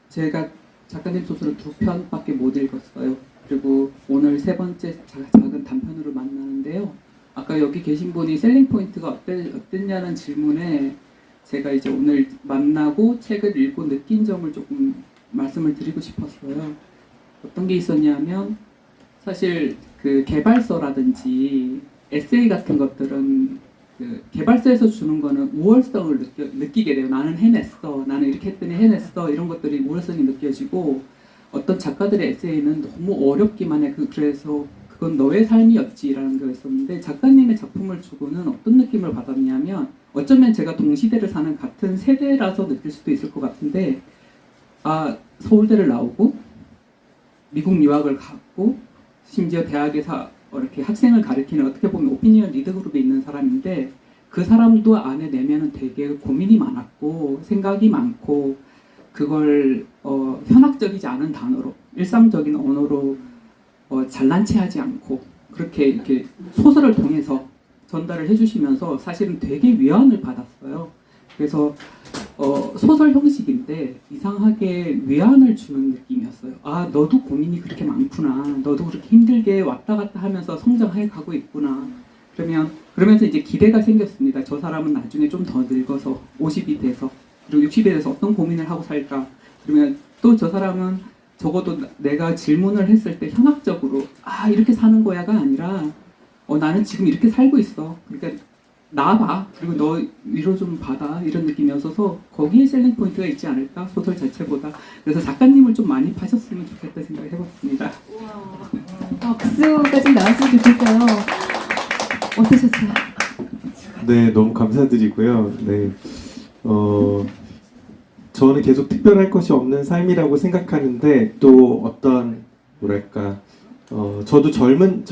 Speaker 9: 제가 작가님 소설을 2편밖에 못 읽었어요. 그리고 오늘 3번째 작은 단편으로 만나는데요. 아까 여기 계신 분이 셀링 포인트가 어땠냐는 질문에 제가 이제 오늘 만나고 책을 읽고 느낀 점을 조금 말씀을 드리고 싶었어요. 어떤 게 있었냐면 사실 그 개발서라든지 에세이 같은 것들은 그 개발서에서 주는 거는 우월성을 느끼게 돼요. 나는 해냈어. 나는 이렇게 했더니 해냈어. 이런 것들이 우월성이 느껴지고 어떤 작가들의 에세이는 너무 어렵기만 해. 그래서 그건 너의 삶이었지라는 게 있었는데 작가님의 작품을 주고는 어떤 느낌을 받았냐면 어쩌면 제가 동시대를 사는 같은 세대라서 느낄 수도 있을 것 같은데 서울대를 나오고 미국 유학을 갔고 심지어 대학에서 이렇게 학생을 가르치는 어떻게 보면 오피니언 리더 그룹에 있는 사람인데 그 사람도 안에 내면은 되게 고민이 많았고 생각이 많고 그걸 현학적이지 않은 단어로 일상적인 언어로 잘난 체하지 않고 그렇게 이렇게 소설을 통해서 전달을 해주시면서 사실은 되게 위안을 받았어요. 그래서 소설 형식인데 이상하게 위안을 주는 느낌이었어요. 너도 고민이 그렇게 많구나. 너도 그렇게 힘들게 왔다 갔다 하면서 성장해 가고 있구나. 그러면서 이제 기대가 생겼습니다. 저 사람은 나중에 좀 더 늙어서 50이 돼서 그리고 60에 돼서 어떤 고민을 하고 살까. 그러면 또 저 사람은 적어도 내가 질문을 했을 때 현학적으로 이렇게 사는 거야가 아니라 나는 지금 이렇게 살고 있어. 그러니까 나와봐. 그리고 너 위로 좀 받아. 이런 느낌이었어서 거기에 셀링 포인트가 있지 않을까? 소설 자체보다. 그래서 작가님을 좀 많이 파셨으면 좋겠다 생각을 해봤습니다.
Speaker 4: 박수가 좀 나왔으면 좋겠어요. 어떠셨어요?
Speaker 1: 네, 너무 감사드리고요. 네, 저는 계속 특별할 것이 없는 삶이라고 생각하는데 또 어떤 뭐랄까, 저도 젊은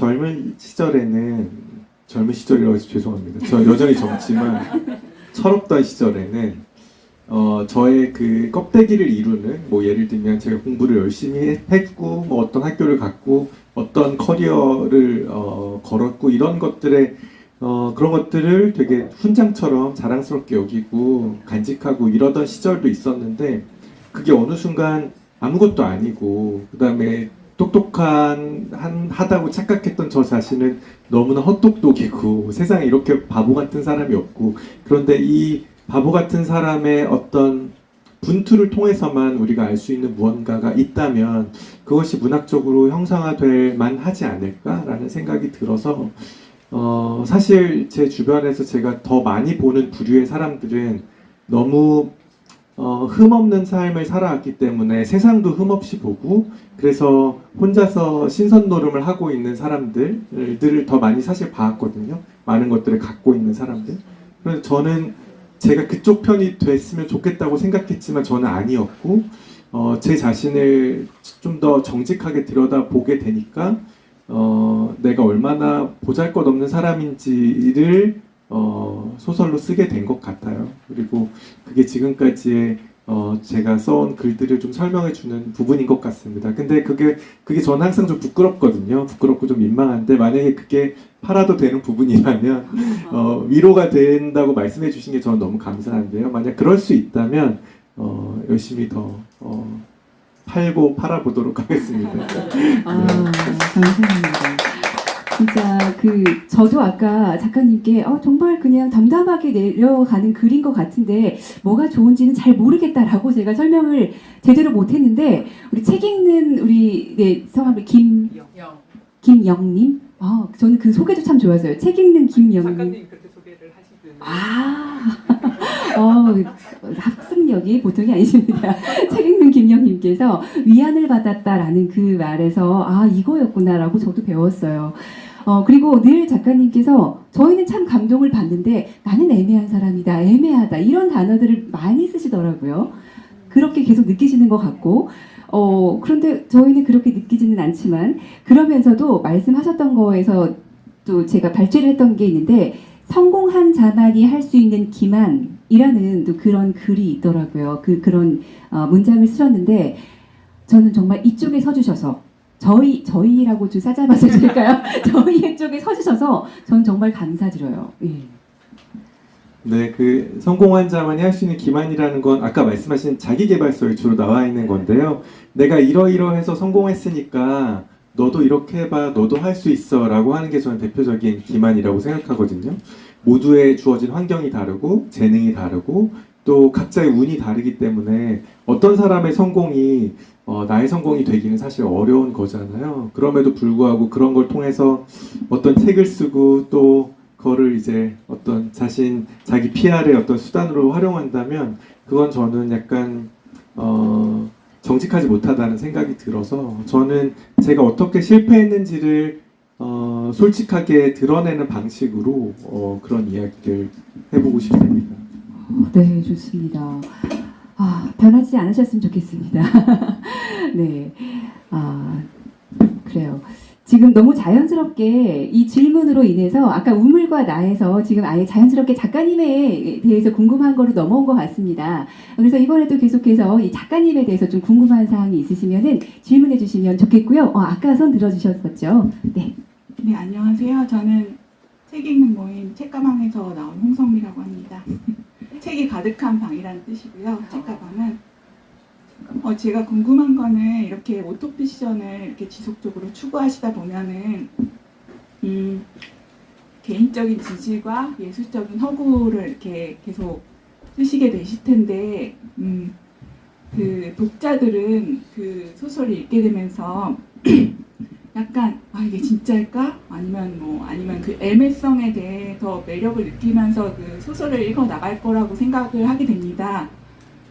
Speaker 1: 시절이라고 해서 죄송합니다. 저 여전히 젊지만 철없던 시절에는 저의 그 껍데기를 이루는 뭐 예를 들면 제가 공부를 열심히 했고 뭐 어떤 학교를 갔고 어떤 커리어를 걸었고 이런 것들에 그런 것들을 되게 훈장처럼 자랑스럽게 여기고 간직하고 이러던 시절도 있었는데 그게 어느 순간 아무것도 아니고 그 다음에 하다고 착각했던 저 자신은 너무나 헛똑똑이고 세상에 이렇게 바보 같은 사람이 없고 그런데 이 바보 같은 사람의 어떤 분투를 통해서만 우리가 알 수 있는 무언가가 있다면 그것이 문학적으로 형상화될 만하지 않을까라는 생각이 들어서 사실 제 주변에서 제가 더 많이 보는 부류의 사람들은 너무 흠없는 삶을 살아왔기 때문에 세상도 흠없이 보고 그래서 혼자서 신선 노름을 하고 있는 사람들을 더 많이 사실 봐왔거든요. 많은 것들을 갖고 있는 사람들. 그래서 저는 제가 그쪽 편이 됐으면 좋겠다고 생각했지만 저는 아니었고 제 자신을 좀 더 정직하게 들여다보게 되니까 내가 얼마나 보잘것없는 사람인지를 소설로 쓰게 된 것 같아요. 그리고 그게 지금까지의 제가 써온 글들을 좀 설명해주는 부분인 것 같습니다. 근데 그게 저는 항상 좀 부끄럽거든요. 부끄럽고 좀 민망한데 만약에 그게 팔아도 되는 부분이라면 위로가 된다고 말씀해 주신 게 저는 너무 감사한데요. 만약 그럴 수 있다면 열심히 더 팔고 팔아보도록 하겠습니다.
Speaker 4: 감사합니다. 진짜 저도 아까 작가님께 정말 그냥 담담하게 내려가는 글인 것 같은데 뭐가 좋은지는 잘 모르겠다라고 제가 설명을 제대로 못했는데 우리 책 읽는 우리 성함이 김영님. 저는 그 소개도 참 좋았어요. 책 읽는 김영님.
Speaker 9: 작가님 그렇게 소개를 하시든.
Speaker 4: 학습력이 보통이 아니십니다. 책 읽는 김영님께서 위안을 받았다라는 그 말에서 이거였구나라고 저도 배웠어요. 그리고 늘 작가님께서 저희는 참 감동을 받는데 나는 애매한 사람이다, 애매하다 이런 단어들을 많이 쓰시더라고요. 그렇게 계속 느끼시는 것 같고 그런데 저희는 그렇게 느끼지는 않지만 그러면서도 말씀하셨던 거에서 또 제가 발췌를 했던 게 있는데 성공한 자만이 할 수 있는 기만이라는 또 그런 글이 있더라고요. 그런 문장을 쓰셨는데 저는 정말 이쪽에 서주셔서 저희라고 좀 싸잡아서 될까요? 저희의 쪽에 서주셔서 전 정말 감사드려요. 예.
Speaker 1: 네, 성공한 자만이 할 수 있는 기만이라는 건 아까 말씀하신 자기계발서에 주로 나와 있는 건데요. 내가 이러이러해서 성공했으니까 너도 이렇게 해봐, 너도 할 수 있어 라고 하는 게 저는 대표적인 기만이라고 생각하거든요. 모두의 주어진 환경이 다르고 재능이 다르고 또 각자의 운이 다르기 때문에 어떤 사람의 성공이 나의 성공이 되기는 사실 어려운 거잖아요. 그럼에도 불구하고 그런 걸 통해서 어떤 책을 쓰고 또 그거를 이제 어떤 자기 PR의 어떤 수단으로 활용한다면 그건 저는 약간 정직하지 못하다는 생각이 들어서 저는 제가 어떻게 실패했는지를 솔직하게 드러내는 방식으로 그런 이야기를 해보고 싶습니다.
Speaker 4: 네, 좋습니다. 변하지 않으셨으면 좋겠습니다. 네, 그래요. 지금 너무 자연스럽게 이 질문으로 인해서 아까 우물과 나에서 지금 아예 자연스럽게 작가님에 대해서 궁금한 거로 넘어온 것 같습니다. 그래서 이번에도 계속해서 이 작가님에 대해서 좀 궁금한 사항이 있으시면은 질문해 주시면 좋겠고요. 아까 손 들어주셨었죠? 네.
Speaker 7: 네, 안녕하세요. 저는 책 읽는 모임 책가방에서 나온 홍성미라고 합니다. 책이 가득한 방이라는 뜻이고요. 책가방은 제가 궁금한 거는 이렇게 오토피션을 이렇게 지속적으로 추구하시다 보면은 개인적인 지질과 예술적인 허구를 이렇게 계속 쓰시게 되실 텐데 그 독자들은 그 소설을 읽게 되면서 약간 이게 진짜일까? 아니면 그 애매성에 대해 더 매력을 느끼면서 그 소설을 읽어 나갈 거라고 생각을 하게 됩니다.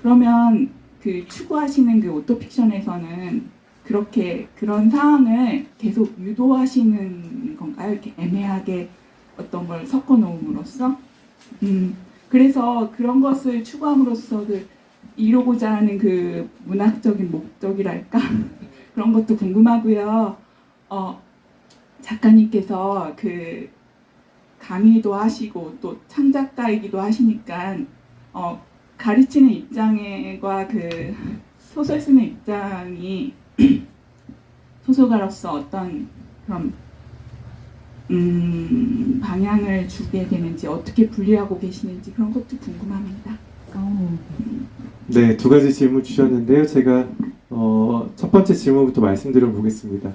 Speaker 7: 그러면 그 추구하시는 그 오토픽션에서는 그런 상황을 계속 유도하시는 건가요? 이렇게 애매하게 어떤 걸 섞어 놓음으로써 그래서 그런 것을 추구함으로써 이루고자 하는 그 문학적인 목적이랄까 그런 것도 궁금하고요. 작가님께서 그 강의도 하시고 또 창작가이기도 하시니까 가르치는 입장과 그 소설 쓰는 입장이 소설가로서 어떤 그런 방향을 주게 되는지 어떻게 분리하고 계시는지 그런 것도 궁금합니다.
Speaker 1: 네, 두 가지 질문 주셨는데요. 제가 첫 번째 질문부터 말씀드려 보겠습니다.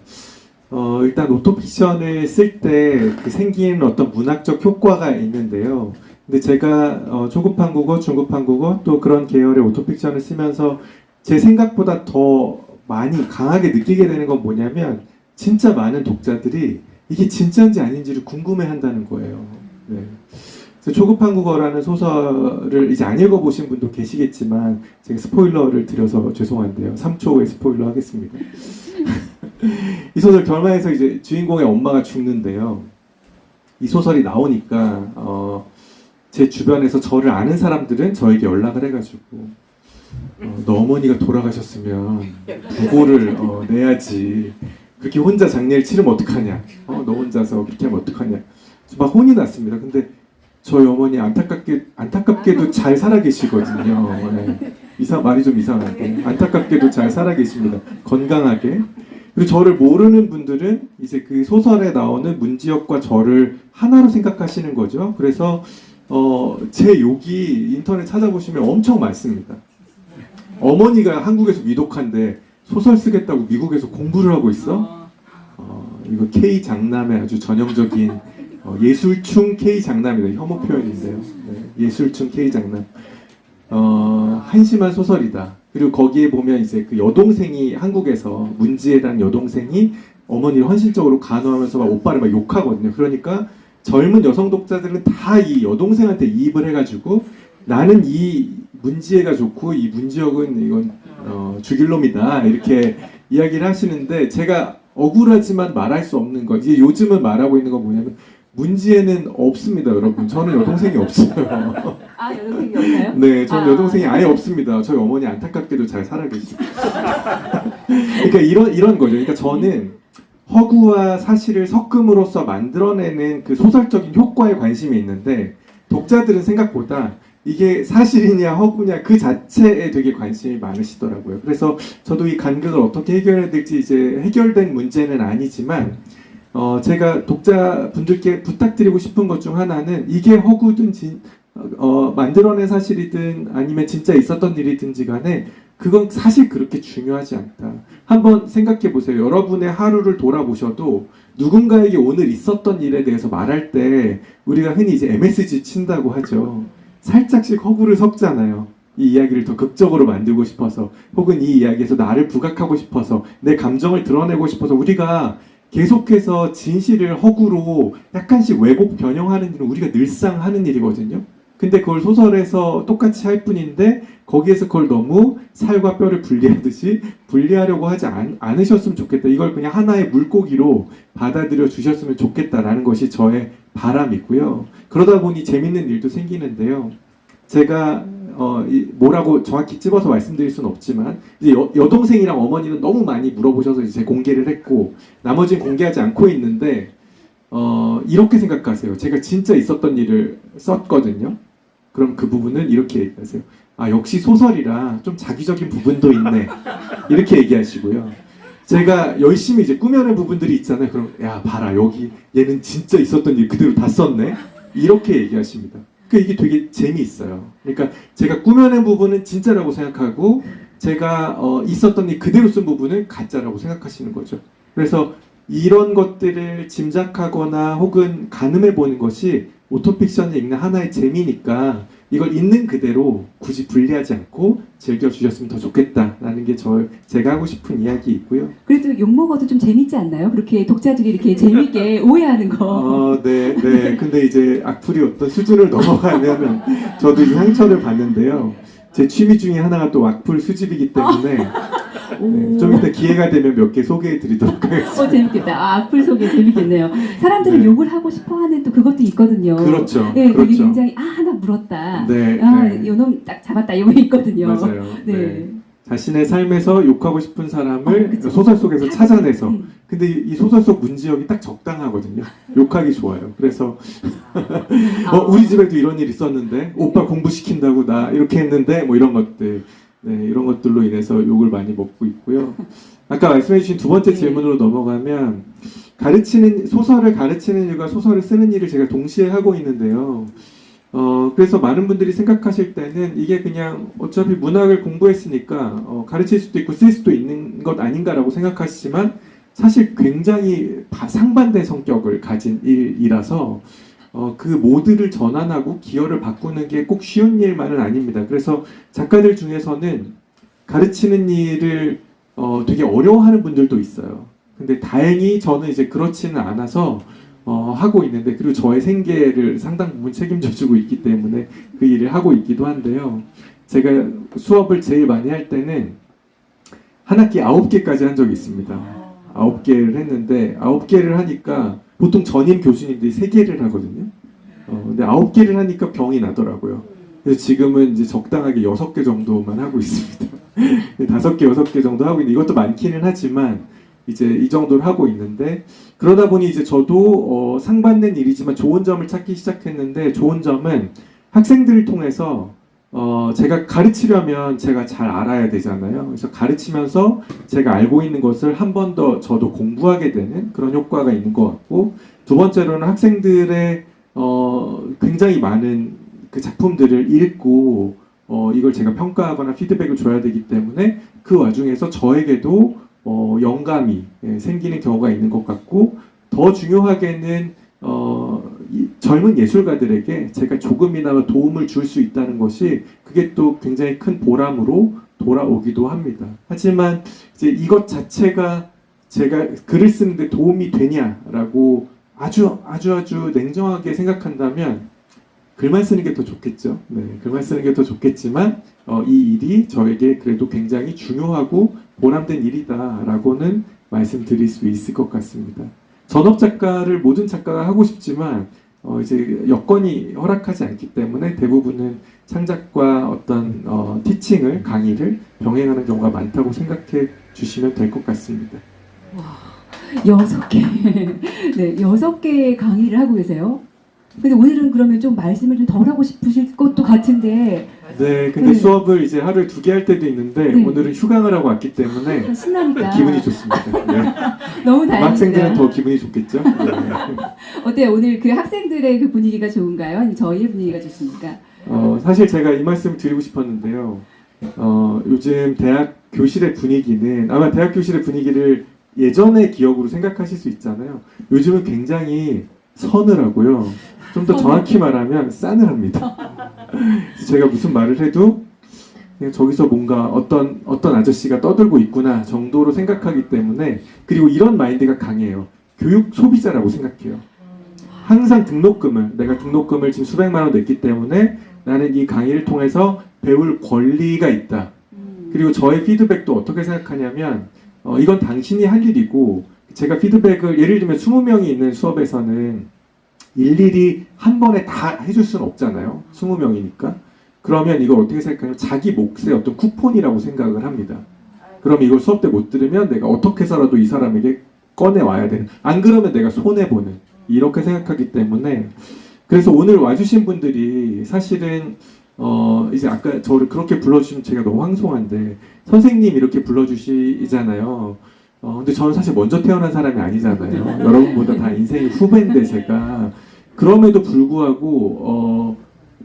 Speaker 1: 일단 오토픽션을 쓸 때 생긴 어떤 문학적 효과가 있는데요. 근데 제가 초급 한국어, 중급 한국어 또 그런 계열의 오토픽션을 쓰면서 제 생각보다 더 많이 강하게 느끼게 되는 건 뭐냐면 진짜 많은 독자들이 이게 진짜인지 아닌지를 궁금해한다는 거예요. 네. 그래서 초급 한국어라는 소설을 이제 안 읽어보신 분도 계시겠지만 제가 스포일러를 드려서 죄송한데요. 3초의 스포일러 하겠습니다. 이 소설 결말에서 이제 주인공의 엄마가 죽는데요. 이 소설이 나오니까 제 주변에서 저를 아는 사람들은 저에게 연락을 해가지고 너 어머니가 돌아가셨으면 부고를 내야지. 그렇게 혼자 장례를 치르면 어떡하냐. 너 혼자서 그렇게 하면 어떡하냐. 막 혼이 났습니다. 근데 저희 어머니 안타깝게도 잘 살아 계시거든요. 네. 말이 좀 이상한데 안타깝게도 잘 살아 계십니다. 건강하게. 그리고 저를 모르는 분들은 이제 그 소설에 나오는 문지혁과 저를 하나로 생각하시는 거죠. 그래서 제 욕이 인터넷 찾아보시면 엄청 많습니다. 어머니가 한국에서 위독한데 소설 쓰겠다고 미국에서 공부를 하고 있어? 이거 K 장남의 아주 전형적인 예술충 K 장남이다. 혐오 표현인데요. 네, 예술충 K 장남. 한심한 소설이다. 그리고 거기에 보면 이제 그 여동생이 한국에서 문지혜라는 여동생이 어머니를 헌신적으로 간호하면서 막 오빠를 막 욕하거든요. 그러니까 젊은 여성 독자들은 다 이 여동생한테 이입을 해가지고 나는 이 문지혜가 좋고 이 문지혁은 이건 죽일 놈이다 이렇게 이야기를 하시는데 제가 억울하지만 말할 수 없는 거 이제 요즘은 말하고 있는 거 뭐냐면 문지혜는 없습니다, 여러분. 저는 여동생이 없어요.
Speaker 4: 아, 여동생이 없나요?
Speaker 1: 네, 저는 여동생이 아예 없습니다. 저희 어머니 안타깝게도 잘 살아계시고. 그러니까 이런 거죠. 그러니까 저는 허구와 사실을 섞음으로써 만들어내는 그 소설적인 효과에 관심이 있는데 독자들은 생각보다 이게 사실이냐 허구냐 그 자체에 되게 관심이 많으시더라고요. 그래서 저도 이 간극을 어떻게 해결해야 될지 이제 해결된 문제는 아니지만 제가 독자분들께 부탁드리고 싶은 것 중 하나는 이게 허구든 만들어낸 사실이든 아니면 진짜 있었던 일이든지 간에 그건 사실 그렇게 중요하지 않다. 한번 생각해 보세요. 여러분의 하루를 돌아보셔도 누군가에게 오늘 있었던 일에 대해서 말할 때 우리가 흔히 이제 MSG 친다고 하죠. 살짝씩 허구를 섞잖아요. 이 이야기를 더 극적으로 만들고 싶어서 혹은 이 이야기에서 나를 부각하고 싶어서 내 감정을 드러내고 싶어서 우리가 계속해서 진실을 허구로 약간씩 왜곡 변형하는 일은 우리가 늘상 하는 일이거든요. 근데 그걸 소설에서 똑같이 할 뿐인데 거기에서 그걸 너무 살과 뼈를 분리하듯이 분리하려고 하지 않으셨으면 좋겠다. 이걸 그냥 하나의 물고기로 받아들여 주셨으면 좋겠다라는 것이 저의 바람이고요. 그러다 보니 재밌는 일도 생기는데요. 제가 뭐라고 정확히 찝어서 말씀드릴 수는 없지만 이제 여동생이랑 어머니는 너무 많이 물어보셔서 이제 공개를 했고 나머지는 공개하지 않고 있는데 이렇게 생각하세요. 제가 진짜 있었던 일을 썼거든요. 그럼 그 부분은 이렇게 얘기하세요. 아, 역시 소설이라 좀 자기적인 부분도 있네. 이렇게 얘기하시고요. 제가 열심히 이제 꾸며낸 부분들이 있잖아요. 그럼 야 봐라 여기 얘는 진짜 있었던 일 그대로 다 썼네. 이렇게 얘기하십니다. 그러니까 이게 되게 재미있어요. 그러니까 제가 꾸며낸 부분은 진짜라고 생각하고 제가 있었던 일 그대로 쓴 부분은 가짜라고 생각하시는 거죠. 그래서 이런 것들을 짐작하거나 혹은 가늠해 보는 것이 오토픽션을 읽는 하나의 재미니까 이걸 있는 그대로 굳이 분리하지 않고 즐겨주셨으면 더 좋겠다라는 게 제가 하고 싶은 이야기이고요.
Speaker 4: 그래도 욕먹어도 좀 재밌지 않나요? 그렇게 독자들이 이렇게 재밌게 오해하는 거.
Speaker 1: 네. 근데 이제 악플이 어떤 수준을 넘어가면 저도 이 상처를 받는데요. 제 취미 중에 하나가 또 악플 수집이기 때문에 네, 좀 이따 기회가 되면 몇 개 소개해드리도록 하겠습니다.
Speaker 4: 재밌겠다. 악플 소개 재밌겠네요. 사람들은
Speaker 1: 네.
Speaker 4: 욕을 하고 싶어하는 또 그것도 있거든요.
Speaker 1: 그렇죠.
Speaker 4: 네,
Speaker 1: 그렇죠.
Speaker 4: 그게 굉장히 하나 물었다.
Speaker 1: 네,
Speaker 4: 요놈 딱 잡았다. 이거 있거든요.
Speaker 1: 맞아요.
Speaker 4: 네.
Speaker 1: 자신의 삶에서 욕하고 싶은 사람을 소설 속에서 찾아내서 근데 이 소설 속 문지혁이 딱 적당하거든요. 욕하기 좋아요. 그래서 우리 집에도 이런 일 있었는데 오빠 공부시킨다고 나 이렇게 했는데 뭐 이런 것들 이런 것들로 인해서 욕을 많이 먹고 있고요. 아까 말씀해 주신 두 번째 질문으로 넘어가면 소설을 가르치는 일과 소설을 쓰는 일을 제가 동시에 하고 있는데요. 그래서 많은 분들이 생각하실 때는 이게 그냥 어차피 문학을 공부했으니까 가르칠 수도 있고 쓸 수도 있는 것 아닌가라고 생각하시지만 사실 굉장히 상반된 성격을 가진 일이라서 그 모드를 전환하고 기여를 바꾸는 게 꼭 쉬운 일만은 아닙니다. 그래서 작가들 중에서는 가르치는 일을 되게 어려워하는 분들도 있어요. 근데 다행히 저는 이제 그렇지는 않아서 하고 있는데, 그리고 저의 생계를 상당 부분 책임져주고 있기 때문에 그 일을 하고 있기도 한데요. 제가 수업을 제일 많이 할 때는 한 학기 9개까지 한 적이 있습니다. 9개를 했는데 9개를 하니까 보통 전임 교수님들이 3개를 하거든요. 근데 9개를 하니까 병이 나더라고요. 그래서 지금은 이제 적당하게 6개 정도만 하고 있습니다. 5개, 6개 정도 하고 있는데, 이것도 많기는 하지만 이제 이 정도를 하고 있는데, 그러다 보니 이제 저도 상반된 일이지만 좋은 점을 찾기 시작했는데, 좋은 점은 학생들을 통해서 제가 가르치려면 제가 잘 알아야 되잖아요. 그래서 가르치면서 제가 알고 있는 것을 한 번 더 저도 공부하게 되는 그런 효과가 있는 것 같고, 두 번째로는 학생들의 굉장히 많은 그 작품들을 읽고 이걸 제가 평가하거나 피드백을 줘야 되기 때문에 그 와중에서 저에게도 영감이 생기는 경우가 있는 것 같고, 더 중요하게는 이 젊은 예술가들에게 제가 조금이나마 도움을 줄 수 있다는 것이, 그게 또 굉장히 큰 보람으로 돌아오기도 합니다. 하지만 이제 이것 자체가 제가 글을 쓰는데 도움이 되냐라고 아주 냉정하게 생각한다면 글만 쓰는 게 더 좋겠죠. 네, 글만 쓰는 게 더 좋겠지만 이 일이 저에게 그래도 굉장히 중요하고 보람된 일이다라고는 말씀드릴 수 있을 것 같습니다. 전업 작가를 모든 작가가 하고 싶지만 이제 여건이 허락하지 않기 때문에 대부분은 창작과 어떤 티칭을, 강의를 병행하는 경우가 많다고 생각해 주시면 될 것 같습니다.
Speaker 4: 6개. 네, 6개의 강의를 하고 계세요. 근데 오늘은 그러면 좀 말씀을 좀 덜 하고 싶으실 것도 같은데.
Speaker 1: 네, 근데
Speaker 4: 네.
Speaker 1: 수업을 이제 하루에 2개 할 때도 있는데,
Speaker 4: 네.
Speaker 1: 오늘은 휴강을 하고 왔기 때문에
Speaker 4: 신나니까.
Speaker 1: 기분이 좋습니다. 네.
Speaker 4: 너무 다행입니다.
Speaker 1: 학생들은 더 기분이 좋겠죠? 네.
Speaker 4: 어때요? 오늘 그 학생들의 그 분위기가 좋은가요? 아니면 저희의 분위기가 좋습니까?
Speaker 1: 사실 제가 이 말씀 드리고 싶었는데요. 요즘 대학 교실의 분위기는, 아마 대학 교실의 분위기를 예전의 기억으로 생각하실 수 있잖아요. 요즘은 굉장히 서늘하고요. 좀 더 정확히 말하면 싸늘합니다. 제가 무슨 말을 해도 그냥 저기서 뭔가 어떤 아저씨가 떠들고 있구나 정도로 생각하기 때문에, 그리고 이런 마인드가 강해요. 교육 소비자라고 생각해요. 항상 내가 등록금을 지금 수백만 원 냈기 때문에 나는 이 강의를 통해서 배울 권리가 있다. 그리고 저의 피드백도 어떻게 생각하냐면, 이건 당신이 할 일이고, 제가 피드백을 예를 들면 20명이 있는 수업에서는 일일이 한 번에 다 해줄 수는 없잖아요. 20명이니까. 그러면 이걸 어떻게 생각하냐면 자기 몫의 어떤 쿠폰이라고 생각을 합니다. 그럼 이걸 수업 때 못 들으면 내가 어떻게 해서라도 이 사람에게 꺼내와야 되는, 안 그러면 내가 손해보는, 이렇게 생각하기 때문에, 그래서 오늘 와주신 분들이 사실은 이제 아까 저를 그렇게 불러주시면 제가 너무 황송한데, 선생님 이렇게 불러주시잖아요. 근데 저는 사실 먼저 태어난 사람이 아니잖아요. 여러분보다 다 인생의 후배인데, 제가 그럼에도 불구하고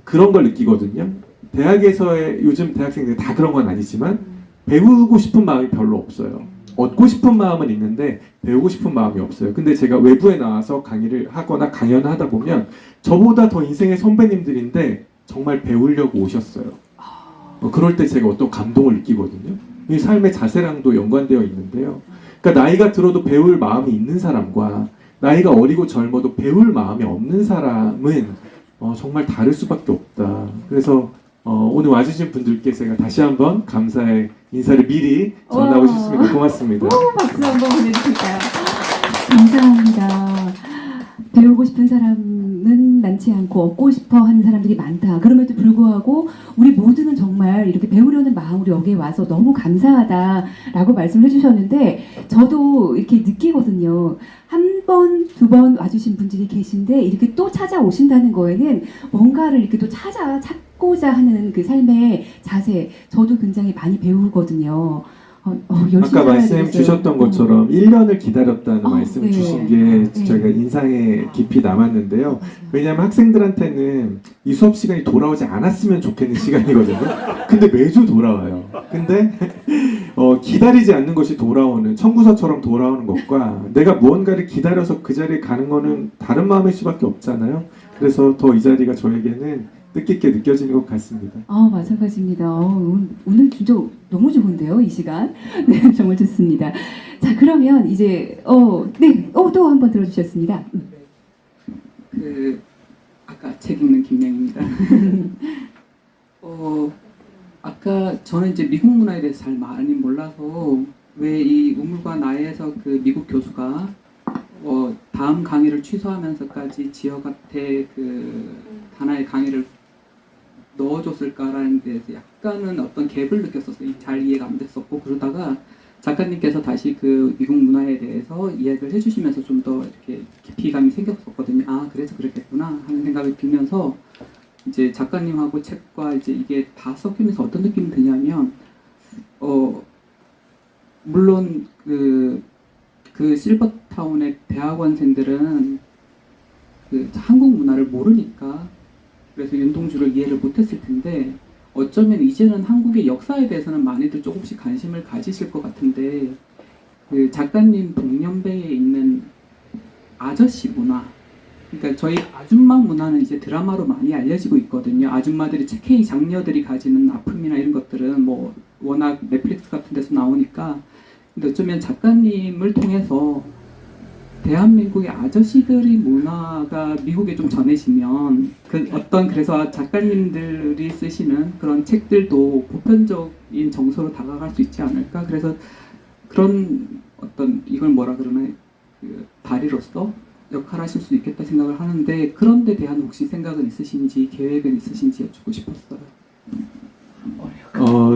Speaker 1: 그런 걸 느끼거든요. 대학에서의, 요즘 대학생들이 다 그런 건 아니지만 배우고 싶은 마음이 별로 없어요. 얻고 싶은 마음은 있는데 배우고 싶은 마음이 없어요. 근데 제가 외부에 나와서 강의를 하거나 강연을 하다 보면 저보다 더 인생의 선배님들인데 정말 배우려고 오셨어요. 그럴 때 제가 어떤 감동을 느끼거든요. 이 삶의 자세랑도 연관되어 있는데요. 그러니까 나이가 들어도 배울 마음이 있는 사람과 나이가 어리고 젊어도 배울 마음이 없는 사람은 정말 다를 수밖에 없다. 그래서 오늘 와주신 분들께 제가 다시 한번 감사의 인사를 미리 전하고 싶습니다. 고맙습니다.
Speaker 4: 박수 한번 보내주실까요? 감사합니다. 배우고 싶은 사람은 많지 않고 얻고 싶어 하는 사람들이 많다. 그럼에도 불구하고 우리 모두는 정말 이렇게 배우려는 마음으로 여기에 와서 너무 감사하다라고 말씀을 해주셨는데, 저도 이렇게 느끼거든요. 한 번, 두 번 와주신 분들이 계신데 이렇게 또 찾아오신다는 거에는 뭔가를 이렇게 또 찾고자 하는 그 삶의 자세, 저도 굉장히 많이 배우거든요. 열심히
Speaker 1: 아까 말씀
Speaker 4: 살아야 되겠어요.
Speaker 1: 주셨던 것처럼 1년을 기다렸다는 말씀
Speaker 4: 네.
Speaker 1: 주신 게
Speaker 4: 네.
Speaker 1: 저희가 인상에 깊이 남았는데요.
Speaker 4: 맞아요.
Speaker 1: 왜냐하면 학생들한테는 이 수업 시간이 돌아오지 않았으면 좋겠는 시간이거든요. 근데 매주 돌아와요. 근데 기다리지 않는 것이 돌아오는, 청구서처럼 돌아오는 것과 내가 무언가를 기다려서 그 자리에 가는 거는 다른 마음일 수밖에 없잖아요. 그래서 더 이 자리가 저에게는 뜻깊게 느껴지는 것 같습니다.
Speaker 4: 마찬가지입니다. 오늘 진짜 너무 좋은데요, 이 시간. 네, 정말 좋습니다. 자, 그러면 이제 또 한 번 들어주셨습니다.
Speaker 9: 아까 책 읽는 김양입니다. 아까 저는 이제 미국 문화에 대해서 잘 많이 몰라서 왜 이 우물과 나에서 그 미국 교수가 다음 강의를 취소하면서까지 지역한테 그 하나의 강의를 넣어줬을까라는 데서 약간은 어떤 갭을 느꼈었어요. 잘 이해가 안 됐었고, 그러다가 작가님께서 다시 그 미국 문화에 대해서 이야기를 해주시면서 좀 더 이렇게 깊이감이 생겼었거든요. 아, 그래서 그랬겠구나 하는 생각이 들면서 이제 작가님하고 책과 이제 이게 다 섞이면서 어떤 느낌이 드냐면, 물론 그 실버타운의 대학원생들은 그 한국 문화를 모르니까 그래서 윤동주를 이해를 못했을 텐데, 어쩌면 이제는 한국의 역사에 대해서는 많이들 조금씩 관심을 가지실 것 같은데, 그 작가님 동년배에 있는 아저씨 문화, 그러니까 저희 아줌마 문화는 이제 드라마로 많이 알려지고 있거든요. 아줌마들이 K 장녀들이 가지는 아픔이나 이런 것들은 뭐 워낙 넷플릭스 같은 데서 나오니까. 근데 어쩌면 작가님을 통해서 대한민국의 아저씨들의 문화가 미국에 좀 전해지면 그래서 작가님들이 쓰시는 그런 책들도 보편적인 정서로 다가갈 수 있지 않을까. 그래서 그런 어떤 이걸 뭐라 그러나 그 다리로서 역할하실 수 있겠다 생각을 하는데, 그런 데 대한 혹시 생각은 있으신지 계획은 있으신지 여쭙고 싶었어요.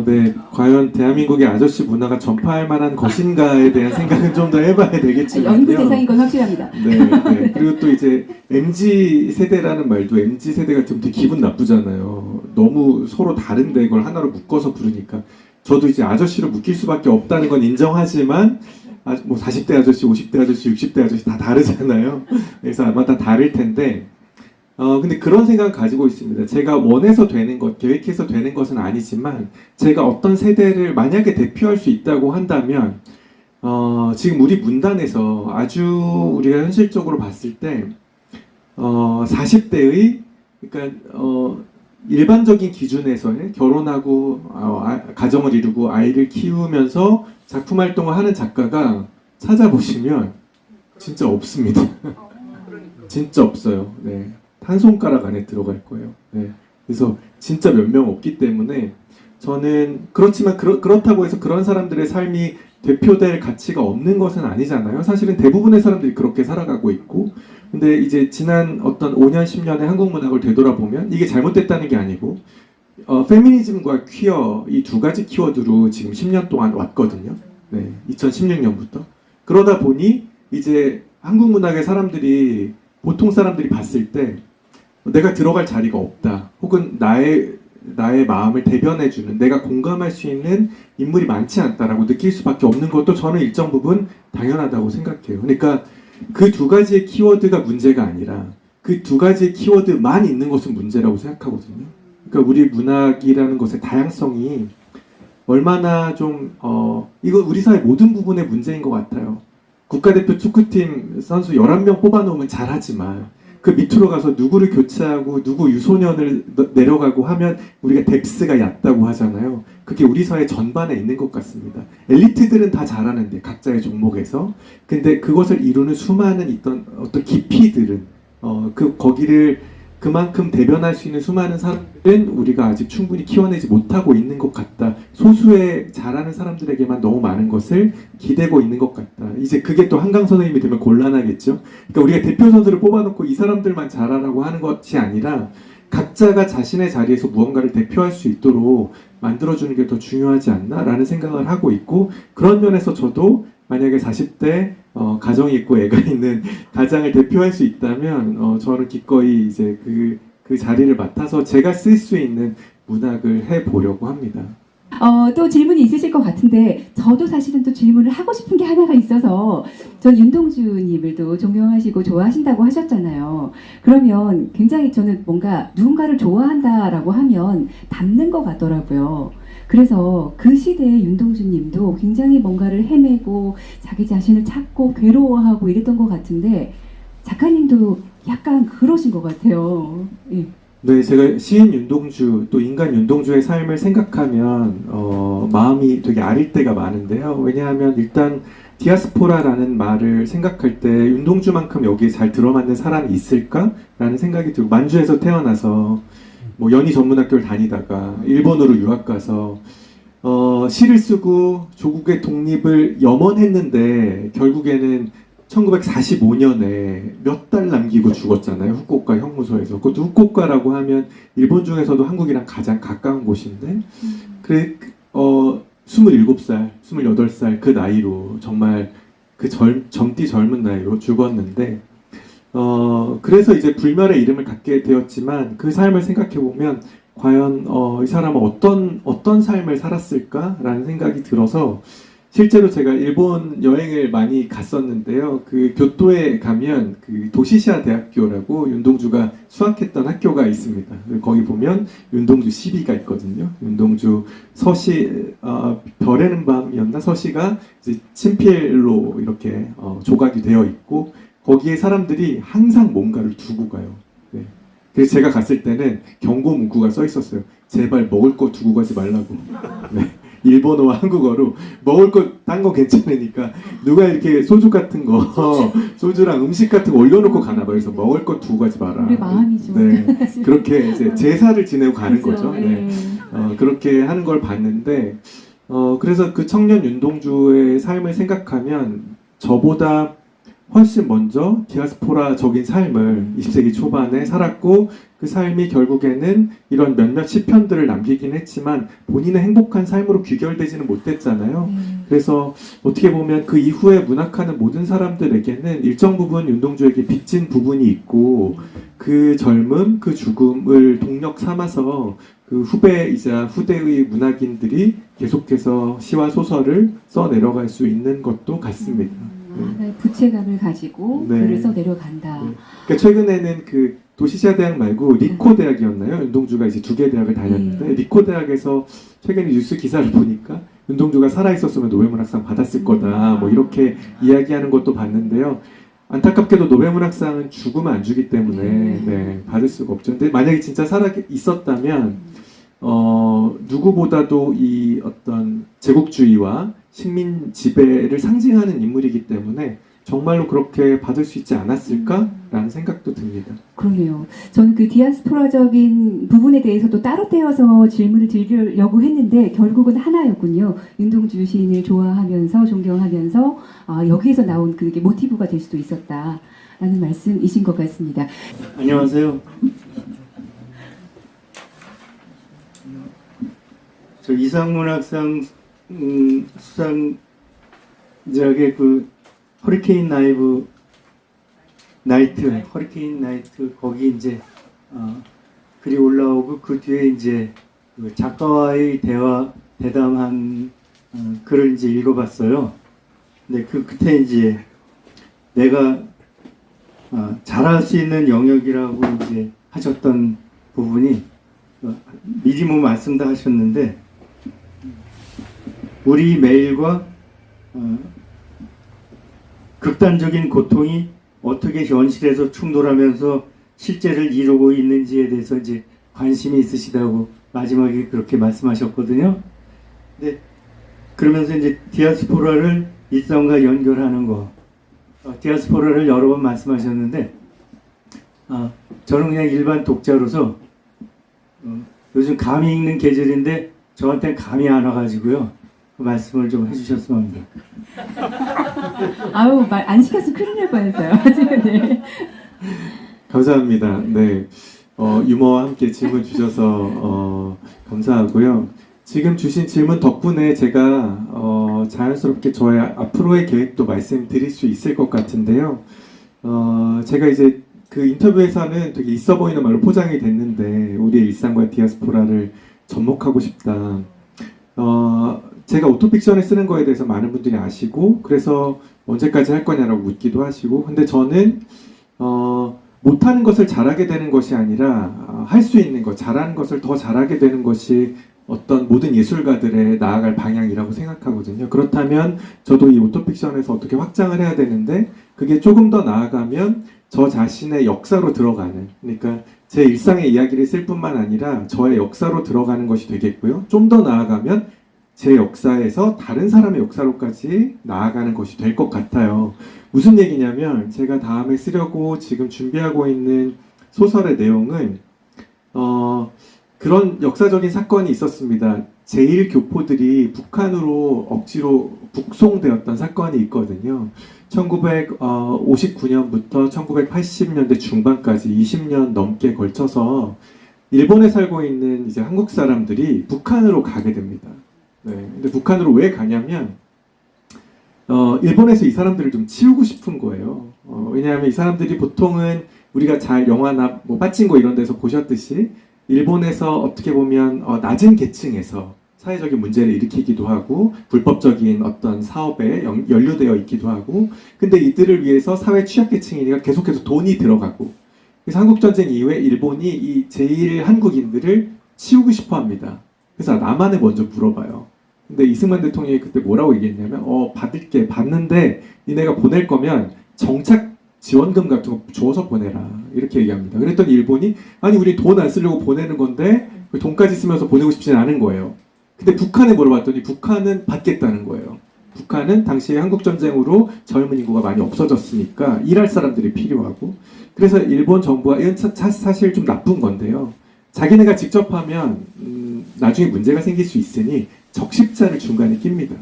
Speaker 1: 네. 과연 대한민국의 아저씨 문화가 전파할 만한 것인가에 대한 생각은 좀 더 해봐야 되겠지만요.
Speaker 4: 연구 대상인 건 확실합니다.
Speaker 1: 네. 그리고 또 이제 MZ 세대라는 말도 MZ 세대가 들으면 되게 기분 나쁘잖아요. 너무 서로 다른데 이걸 하나로 묶어서 부르니까. 저도 이제 아저씨로 묶일 수밖에 없다는 건 인정하지만, 뭐 40대 아저씨, 50대 아저씨, 60대 아저씨 다 다르잖아요. 그래서 아마 다 다를 텐데, 근데 그런 생각을 가지고 있습니다. 제가 원해서 되는 것, 계획해서 되는 것은 아니지만, 제가 어떤 세대를 만약에 대표할 수 있다고 한다면, 지금 우리 문단에서 아주 우리가 현실적으로 봤을 때, 40대의, 그러니까, 일반적인 기준에서의 결혼하고, 가정을 이루고 아이를 키우면서 작품 활동을 하는 작가가 찾아보시면, 진짜 없습니다. 진짜 없어요. 네. 한 손가락 안에 들어갈 거예요. 네. 그래서 진짜 몇 명 없기 때문에 저는 그렇지만 그렇다고 해서 그런 사람들의 삶이 대표될 가치가 없는 것은 아니잖아요. 사실은 대부분의 사람들이 그렇게 살아가고 있고, 근데 이제 지난 어떤 5년, 10년의 한국 문학을 되돌아보면 이게 잘못됐다는 게 아니고, 페미니즘과 퀴어 이 두 가지 키워드로 지금 10년 동안 왔거든요. 네, 2016년부터. 그러다 보니 이제 한국 문학의 사람들이, 보통 사람들이 봤을 때 내가 들어갈 자리가 없다, 혹은 나의 마음을 대변해주는, 내가 공감할 수 있는 인물이 많지 않다라고 느낄 수밖에 없는 것도 저는 일정 부분 당연하다고 생각해요. 그러니까 그 두 가지의 키워드가 문제가 아니라 그 두 가지의 키워드만 있는 것은 문제라고 생각하거든요. 그러니까 우리 문학이라는 것의 다양성이 얼마나 좀 이거 우리 사회 모든 부분의 문제인 것 같아요. 국가대표 축구팀 선수 11명 뽑아놓으면 잘하지만 그 밑으로 가서 누구를 교체하고 누구 유소년을 내려가고 하면 우리가 뎁스가 얕다고 하잖아요. 그게 우리 사회 전반에 있는 것 같습니다. 엘리트들은 다 잘하는데 각자의 종목에서, 근데 그것을 이루는 수많은 어떤 깊이들은 거기를 그만큼 대변할 수 있는 수많은 사람들은 우리가 아직 충분히 키워내지 못하고 있는 것 같다. 소수의 잘하는 사람들에게만 너무 많은 것을 기대고 있는 것 같다. 이제 그게 또 한강 선생님이 되면 곤란하겠죠. 그러니까 우리가 대표 선수를 뽑아놓고 이 사람들만 잘하라고 하는 것이 아니라 각자가 자신의 자리에서 무언가를 대표할 수 있도록 만들어주는 게 더 중요하지 않나라는 생각을 하고 있고, 그런 면에서 저도 만약에 40대 가정이 있고 애가 있는 가장을 대표할 수 있다면 저는 기꺼이 이제 그 자리를 맡아서 제가 쓸 수 있는 문학을 해보려고 합니다.
Speaker 4: 또 질문이 있으실 것 같은데, 저도 사실은 또 질문을 하고 싶은 게 하나가 있어서, 전 윤동주님을 또 존경하시고 좋아하신다고 하셨잖아요. 그러면 굉장히 저는 뭔가 누군가를 좋아한다라고 하면 닮는 것 같더라고요. 그래서 그 시대의 윤동주님도 굉장히 뭔가를 헤매고 자기 자신을 찾고 괴로워하고 이랬던 것 같은데, 작가님도 약간 그러신 것 같아요. 예.
Speaker 1: 네, 제가 시인 윤동주 또 인간 윤동주의 삶을 생각하면 마음이 되게 아릴 때가 많은데요. 왜냐하면 일단 디아스포라라는 말을 생각할 때 윤동주만큼 여기에 잘 들어맞는 사람이 있을까라는 생각이 들고 만주에서 태어나서 뭐 연희 전문학교를 다니다가 일본으로 유학 가서 시를 쓰고 조국의 독립을 염원했는데 결국에는 1945년에 몇 달 남기고 죽었잖아요. 후쿠오카 형무소에서. 그것도 후쿠오카라고 하면 일본 중에서도 한국이랑 가장 가까운 곳인데 그래 27살, 28살 그 나이로 정말 그 젊디 젊은 나이로 죽었는데 그래서 이제 불멸의 이름을 갖게 되었지만 그 삶을 생각해 보면 과연 이 사람은 어떤 삶을 살았을까라는 생각이 들어서 실제로 제가 일본 여행을 많이 갔었는데요. 그 교토에 가면 그 도시시아 대학교라고 윤동주가 수학했던 학교가 있습니다. 거기 보면 윤동주 시비가 있거든요. 윤동주 서시 별에는 밤이었나 서시가 이제 친필로 이렇게 조각이 되어 있고 거기에 사람들이 항상 뭔가를 두고 가요. 네. 그래서 제가 갔을 때는 경고 문구가 써 있었어요. 제발 먹을 거 두고 가지 말라고. 네. 일본어와 한국어로 먹을 거 딴 거 괜찮으니까 누가 이렇게 소주 같은 거 소주랑 음식 같은 거 올려놓고 가나 봐요. 그래서 먹을 거 두고 가지 마라.
Speaker 4: 우리 마음이죠.
Speaker 1: 네. 그렇게 이제 제사를 지내고 가는
Speaker 4: 그렇죠.
Speaker 1: 거죠. 네. 그렇게 하는 걸 봤는데 그래서 그 청년 윤동주의 삶을 생각하면 저보다 훨씬 먼저 디아스포라적인 삶을 20세기 초반에 살았고 그 삶이 결국에는 이런 몇몇 시편들을 남기긴 했지만 본인의 행복한 삶으로 귀결되지는 못했잖아요. 그래서 어떻게 보면 그 이후에 문학하는 모든 사람들에게는 일정 부분 윤동주에게 빚진 부분이 있고 그 젊음, 그 죽음을 동력 삼아서 그 후배이자 후대의 문학인들이 계속해서 시와 소설을 써내려갈 수 있는 것도 같습니다.
Speaker 4: 하나의 부채감을 가지고
Speaker 1: 네.
Speaker 4: 글을 써 내려간다.
Speaker 1: 네. 그러니까 최근에는 그 도시시아 대학 말고 리코 대학이었나요? 윤동주가 이제 2개 대학을 다녔는데 리코 대학에서 최근에 뉴스 기사를 보니까 윤동주가 살아 있었으면 노벨문학상 받았을 거다. 뭐 이렇게 이야기하는 것도 봤는데요. 안타깝게도 노벨문학상은 죽으면 안 주기 때문에 네, 받을 수가 없죠. 근데 만약에 진짜 살아 있었다면 누구보다도 이 어떤 제국주의와 식민 지배를 상징하는 인물이기 때문에 정말로 그렇게 받을 수 있지 않았을까라는 생각도 듭니다.
Speaker 4: 그러네요. 저는 그 디아스포라적인 부분에 대해서도 따로 떼어서 질문을 드리려고 했는데 결국은 하나였군요. 윤동주 시인을 좋아하면서 존경하면서 여기에서 나온 그게 모티브가 될 수도 있었다라는 말씀이신 것 같습니다.
Speaker 10: 안녕하세요. 저 이상문학상 수상작의 그 허리케인 나이트 거기 이제 글이 올라오고 그 뒤에 이제 그 작가와의 대담한 글을 이제 읽어봤어요. 근데 그 끝에 이제 내가 잘할 수 있는 영역이라고 이제 하셨던 부분이 미리 뭐 말씀도 하셨는데 우리 매일과 극단적인 고통이 어떻게 현실에서 충돌하면서 실제를 이루고 있는지에 대해서 이제 관심이 있으시다고 마지막에 그렇게 말씀하셨거든요. 근데 그러면서 이제 디아스포라를 일상과 연결하는 거, 디아스포라를 여러 번 말씀하셨는데, 저는 그냥 일반 독자로서 요즘 감이 읽는 계절인데 저한테는 감이 안 와가지고요. 그 말씀을 좀 해주셨으면 합니다.
Speaker 4: 아유, 말 안 시켰으면 큰일 날 뻔했어요. 네.
Speaker 1: 감사합니다. 네, 유머와 함께 질문 주셔서 감사하고요. 지금 주신 질문 덕분에 제가 자연스럽게 저의 앞으로의 계획도 말씀드릴 수 있을 것 같은데요. 제가 이제 그 인터뷰에서는 되게 있어 보이는 말로 포장이 됐는데 우리의 일상과 디아스포라를 접목하고 싶다. 제가 오토픽션을 쓰는 거에 대해서 많은 분들이 아시고 그래서 언제까지 할 거냐라고 묻기도 하시고 근데 저는 못하는 것을 잘하게 되는 것이 아니라 할 수 있는 것, 잘하는 것을 더 잘하게 되는 것이 어떤 모든 예술가들의 나아갈 방향이라고 생각하거든요. 그렇다면 저도 이 오토픽션에서 어떻게 확장을 해야 되는데 그게 조금 더 나아가면 저 자신의 역사로 들어가는 그러니까 제 일상의 이야기를 쓸 뿐만 아니라 저의 역사로 들어가는 것이 되겠고요. 좀 더 나아가면 제 역사에서 다른 사람의 역사로까지 나아가는 것이 될 것 같아요. 무슨 얘기냐면 제가 다음에 쓰려고 지금 준비하고 있는 소설의 내용은 그런 역사적인 사건이 있었습니다. 제1교포들이 북한으로 억지로 북송되었던 사건이 있거든요. 1959년부터 1980년대 중반까지 20년 넘게 걸쳐서 일본에 살고 있는 이제 한국 사람들이 북한으로 가게 됩니다. 네, 근데 북한으로 왜 가냐면 일본에서 이 사람들을 좀 치우고 싶은 거예요. 왜냐하면 이 사람들이 보통은 우리가 잘 영화나 뭐 빠친코 이런 데서 보셨듯이 일본에서 어떻게 보면 낮은 계층에서 사회적인 문제를 일으키기도 하고 불법적인 어떤 사업에 연루되어 있기도 하고, 근데 이들을 위해서 사회 취약계층이니까 계속해서 돈이 들어가고, 그래서 한국전쟁 이후에 일본이 이 제1한국인들을 치우고 싶어 합니다. 그래서 남한에 먼저 물어봐요. 근데 이승만 대통령이 그때 뭐라고 얘기했냐면 받을게, 받는데 니네가 보낼 거면 정착 지원금 같은 거 줘서 보내라, 이렇게 얘기합니다. 그랬더니 일본이 아니 우리 돈 안 쓰려고 보내는 건데 돈까지 쓰면서 보내고 싶진 않은 거예요. 근데 북한에 물어봤더니 북한은 받겠다는 거예요. 북한은 당시에 한국전쟁으로 젊은 인구가 많이 없어졌으니까 일할 사람들이 필요하고, 그래서 일본 정부가 이건 사실 좀 나쁜 건데요. 자기네가 직접 하면 나중에 문제가 생길 수 있으니 적십자를 중간에 낍니다.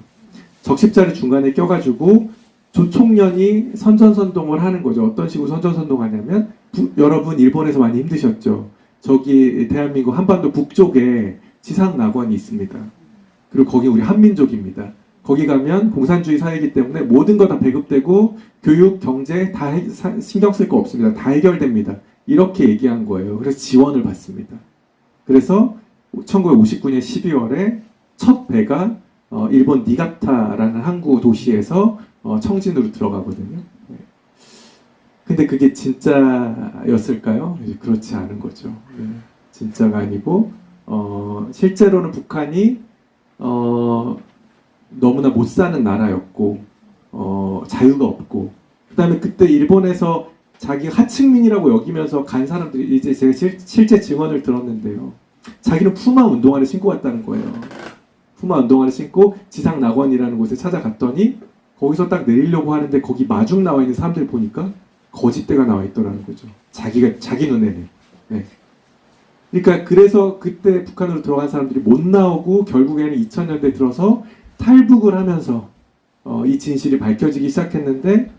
Speaker 1: 적십자를 중간에 껴가지고 조총련이 선전선동을 하는 거죠. 어떤 식으로 선전선동하냐면 여러분 일본에서 많이 힘드셨죠. 저기 대한민국 한반도 북쪽에 지상낙원이 있습니다. 그리고 거기 우리 한민족입니다. 거기 가면 공산주의 사회이기 때문에 모든 거 다 배급되고 교육, 경제 다 신경 쓸 거 없습니다. 다 해결됩니다. 이렇게 얘기한 거예요. 그래서 지원을 받습니다. 그래서 1959년 12월에 첫 배가 일본 니가타라는 항구 도시에서 청진으로 들어가거든요. 근데 그게 진짜였을까요? 그렇지 않은 거죠. 진짜가 아니고 실제로는 북한이 너무나 못 사는 나라였고 자유가 없고, 그 다음에 그때 일본에서 자기 하층민이라고 여기면서 간 사람들이, 이제 제가 실제 증언을 들었는데요. 자기는 푸마 운동화를 신고 갔다는 거예요. 푸마 운동화를 신고 지상낙원이라는 곳에 찾아갔더니 거기서 딱 내리려고 하는데 거기 마중 나와 있는 사람들 보니까 거짓대가 나와 있더라는 거죠. 자기 눈에는. 네. 그러니까 그래서 그때 북한으로 들어간 사람들이 못 나오고 결국에는 2000년대 들어서 탈북을 하면서 이 진실이 밝혀지기 시작했는데,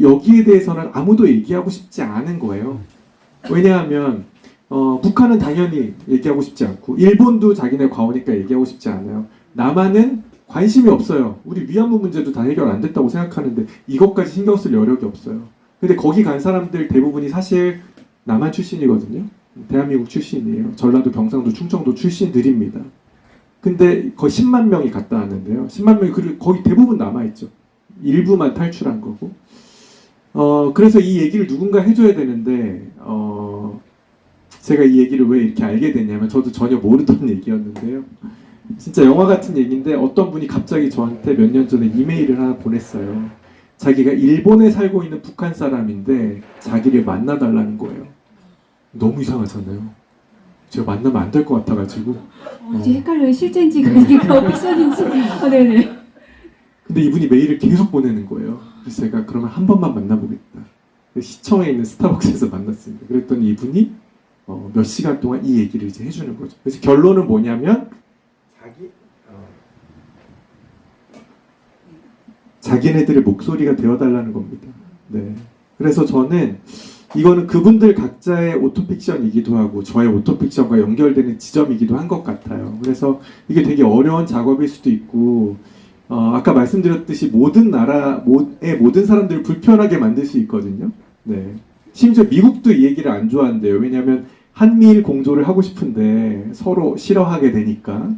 Speaker 1: 여기에 대해서는 아무도 얘기하고 싶지 않은 거예요. 왜냐하면 북한은 당연히 얘기하고 싶지 않고 일본도 자기네 과오니까 얘기하고 싶지 않아요. 남한은 관심이 없어요. 우리 위안부 문제도 다 해결 안 됐다고 생각하는데 이것까지 신경 쓸 여력이 없어요. 근데 거기 간 사람들 대부분이 사실 남한 출신이거든요. 대한민국 출신이에요. 전라도, 경상도, 충청도 출신들입니다. 근데 거의 10만 명이 갔다 왔는데요. 10만 명이 거의 대부분 남아있죠. 일부만 탈출한 거고. 그래서 이 얘기를 누군가 해줘야 되는데 제가 이 얘기를 왜 이렇게 알게 됐냐면 저도 전혀 모르던 얘기였는데요. 진짜 영화 같은 얘기인데 어떤 분이 갑자기 저한테 몇 년 전에 이메일을 하나 보냈어요. 자기가 일본에 살고 있는 북한 사람인데 자기를 만나달라는 거예요. 너무 이상하잖아요. 제가 만나면 안 될 것 같아가지고.
Speaker 4: 이제 헷갈려요. 실제인지 이게 픽션인지. 네네.
Speaker 1: 근데 이분이 메일을 계속 보내는 거예요. 그래서 제가 그러면 한 번만 만나보겠다. 시청에 있는 스타벅스에서 만났습니다. 그랬더니 이분이 몇 시간 동안 이 얘기를 이제 해주는 거죠. 그래서 결론은 뭐냐면 자기네들의 목소리가 되어달라는 겁니다. 네. 그래서 저는 이거는 그분들 각자의 오토픽션이기도 하고 저의 오토픽션과 연결되는 지점이기도 한 것 같아요. 그래서 이게 되게 어려운 작업일 수도 있고 아까 말씀드렸듯이 모든 나라의 모든 사람들을 불편하게 만들 수 있거든요. 네. 심지어 미국도 이 얘기를 안 좋아한대요. 왜냐하면 한미일 공조를 하고 싶은데 서로 싫어하게 되니까.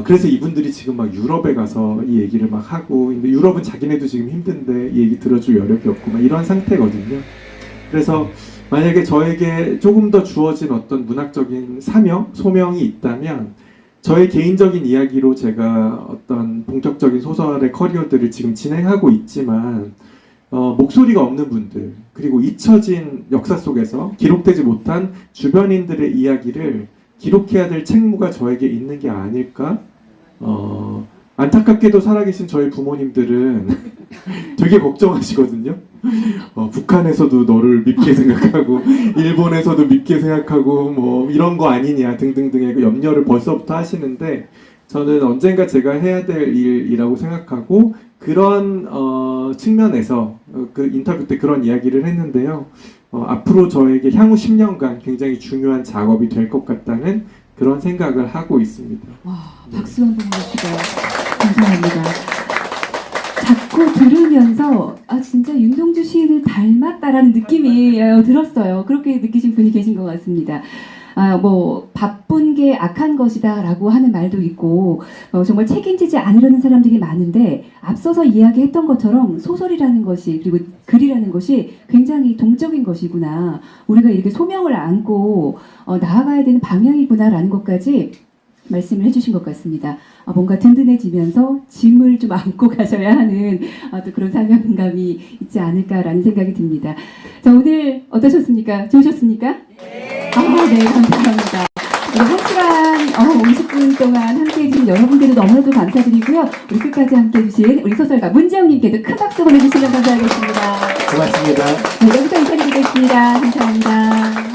Speaker 1: 그래서 이분들이 지금 막 유럽에 가서 이 얘기를 막 하고, 근데 유럽은 자기네도 지금 힘든데 이 얘기 들어줄 여력이 없고 막 이런 상태거든요. 그래서 만약에 저에게 조금 더 주어진 어떤 문학적인 소명이 있다면 저의 개인적인 이야기로 제가 어떤 본격적인 소설의 커리어들을 지금 진행하고 있지만 목소리가 없는 분들, 그리고 잊혀진 역사 속에서 기록되지 못한 주변인들의 이야기를 기록해야 될 책무가 저에게 있는 게 아닐까? 안타깝게도 살아계신 저희 부모님들은 되게 걱정하시거든요. 북한에서도 너를 밉게 생각하고, 일본에서도 밉게 생각하고, 뭐 이런 거 아니냐 등등등의 염려를 벌써부터 하시는데, 저는 언젠가 제가 해야 될 일이라고 생각하고, 그런 측면에서 그 인터뷰 때 그런 이야기를 했는데요. 앞으로 저에게 향후 10년간 굉장히 중요한 작업이 될 것 같다는 그런 생각을 하고 있습니다.
Speaker 4: 와, 박수 한번 해주시고 감사합니다. 자꾸 들으면서 진짜 윤동주 시인을 닮았다라는 느낌이 들었어요. 그렇게 느끼신 분이 계신 것 같습니다. 뭐 바쁜 게 악한 것이다라고 하는 말도 있고 정말 책임지지 않으려는 사람들이 많은데 앞서서 이야기했던 것처럼 소설이라는 것이 그리고 글이라는 것이 굉장히 동적인 것이구나. 우리가 이렇게 소명을 안고 나아가야 되는 방향이구나라는 것까지 말씀을 해주신 것 같습니다. 뭔가 든든해지면서 짐을 좀 안고 가셔야 하는 또 그런 사명감이 있지 않을까라는 생각이 듭니다. 자, 오늘 어떠셨습니까? 좋으셨습니까? 네. 네, 감사합니다. 우리 1시간 50분 동안 함께해 주신 여러분들도 너무나도 감사드리고요. 우리 끝까지 함께해 주신 우리 소설가 문재웅님께도 큰 박수 보내주시면 감사하겠습니다.
Speaker 10: 고맙습니다.
Speaker 4: 네, 여기서 인사드리겠습니다. 감사합니다.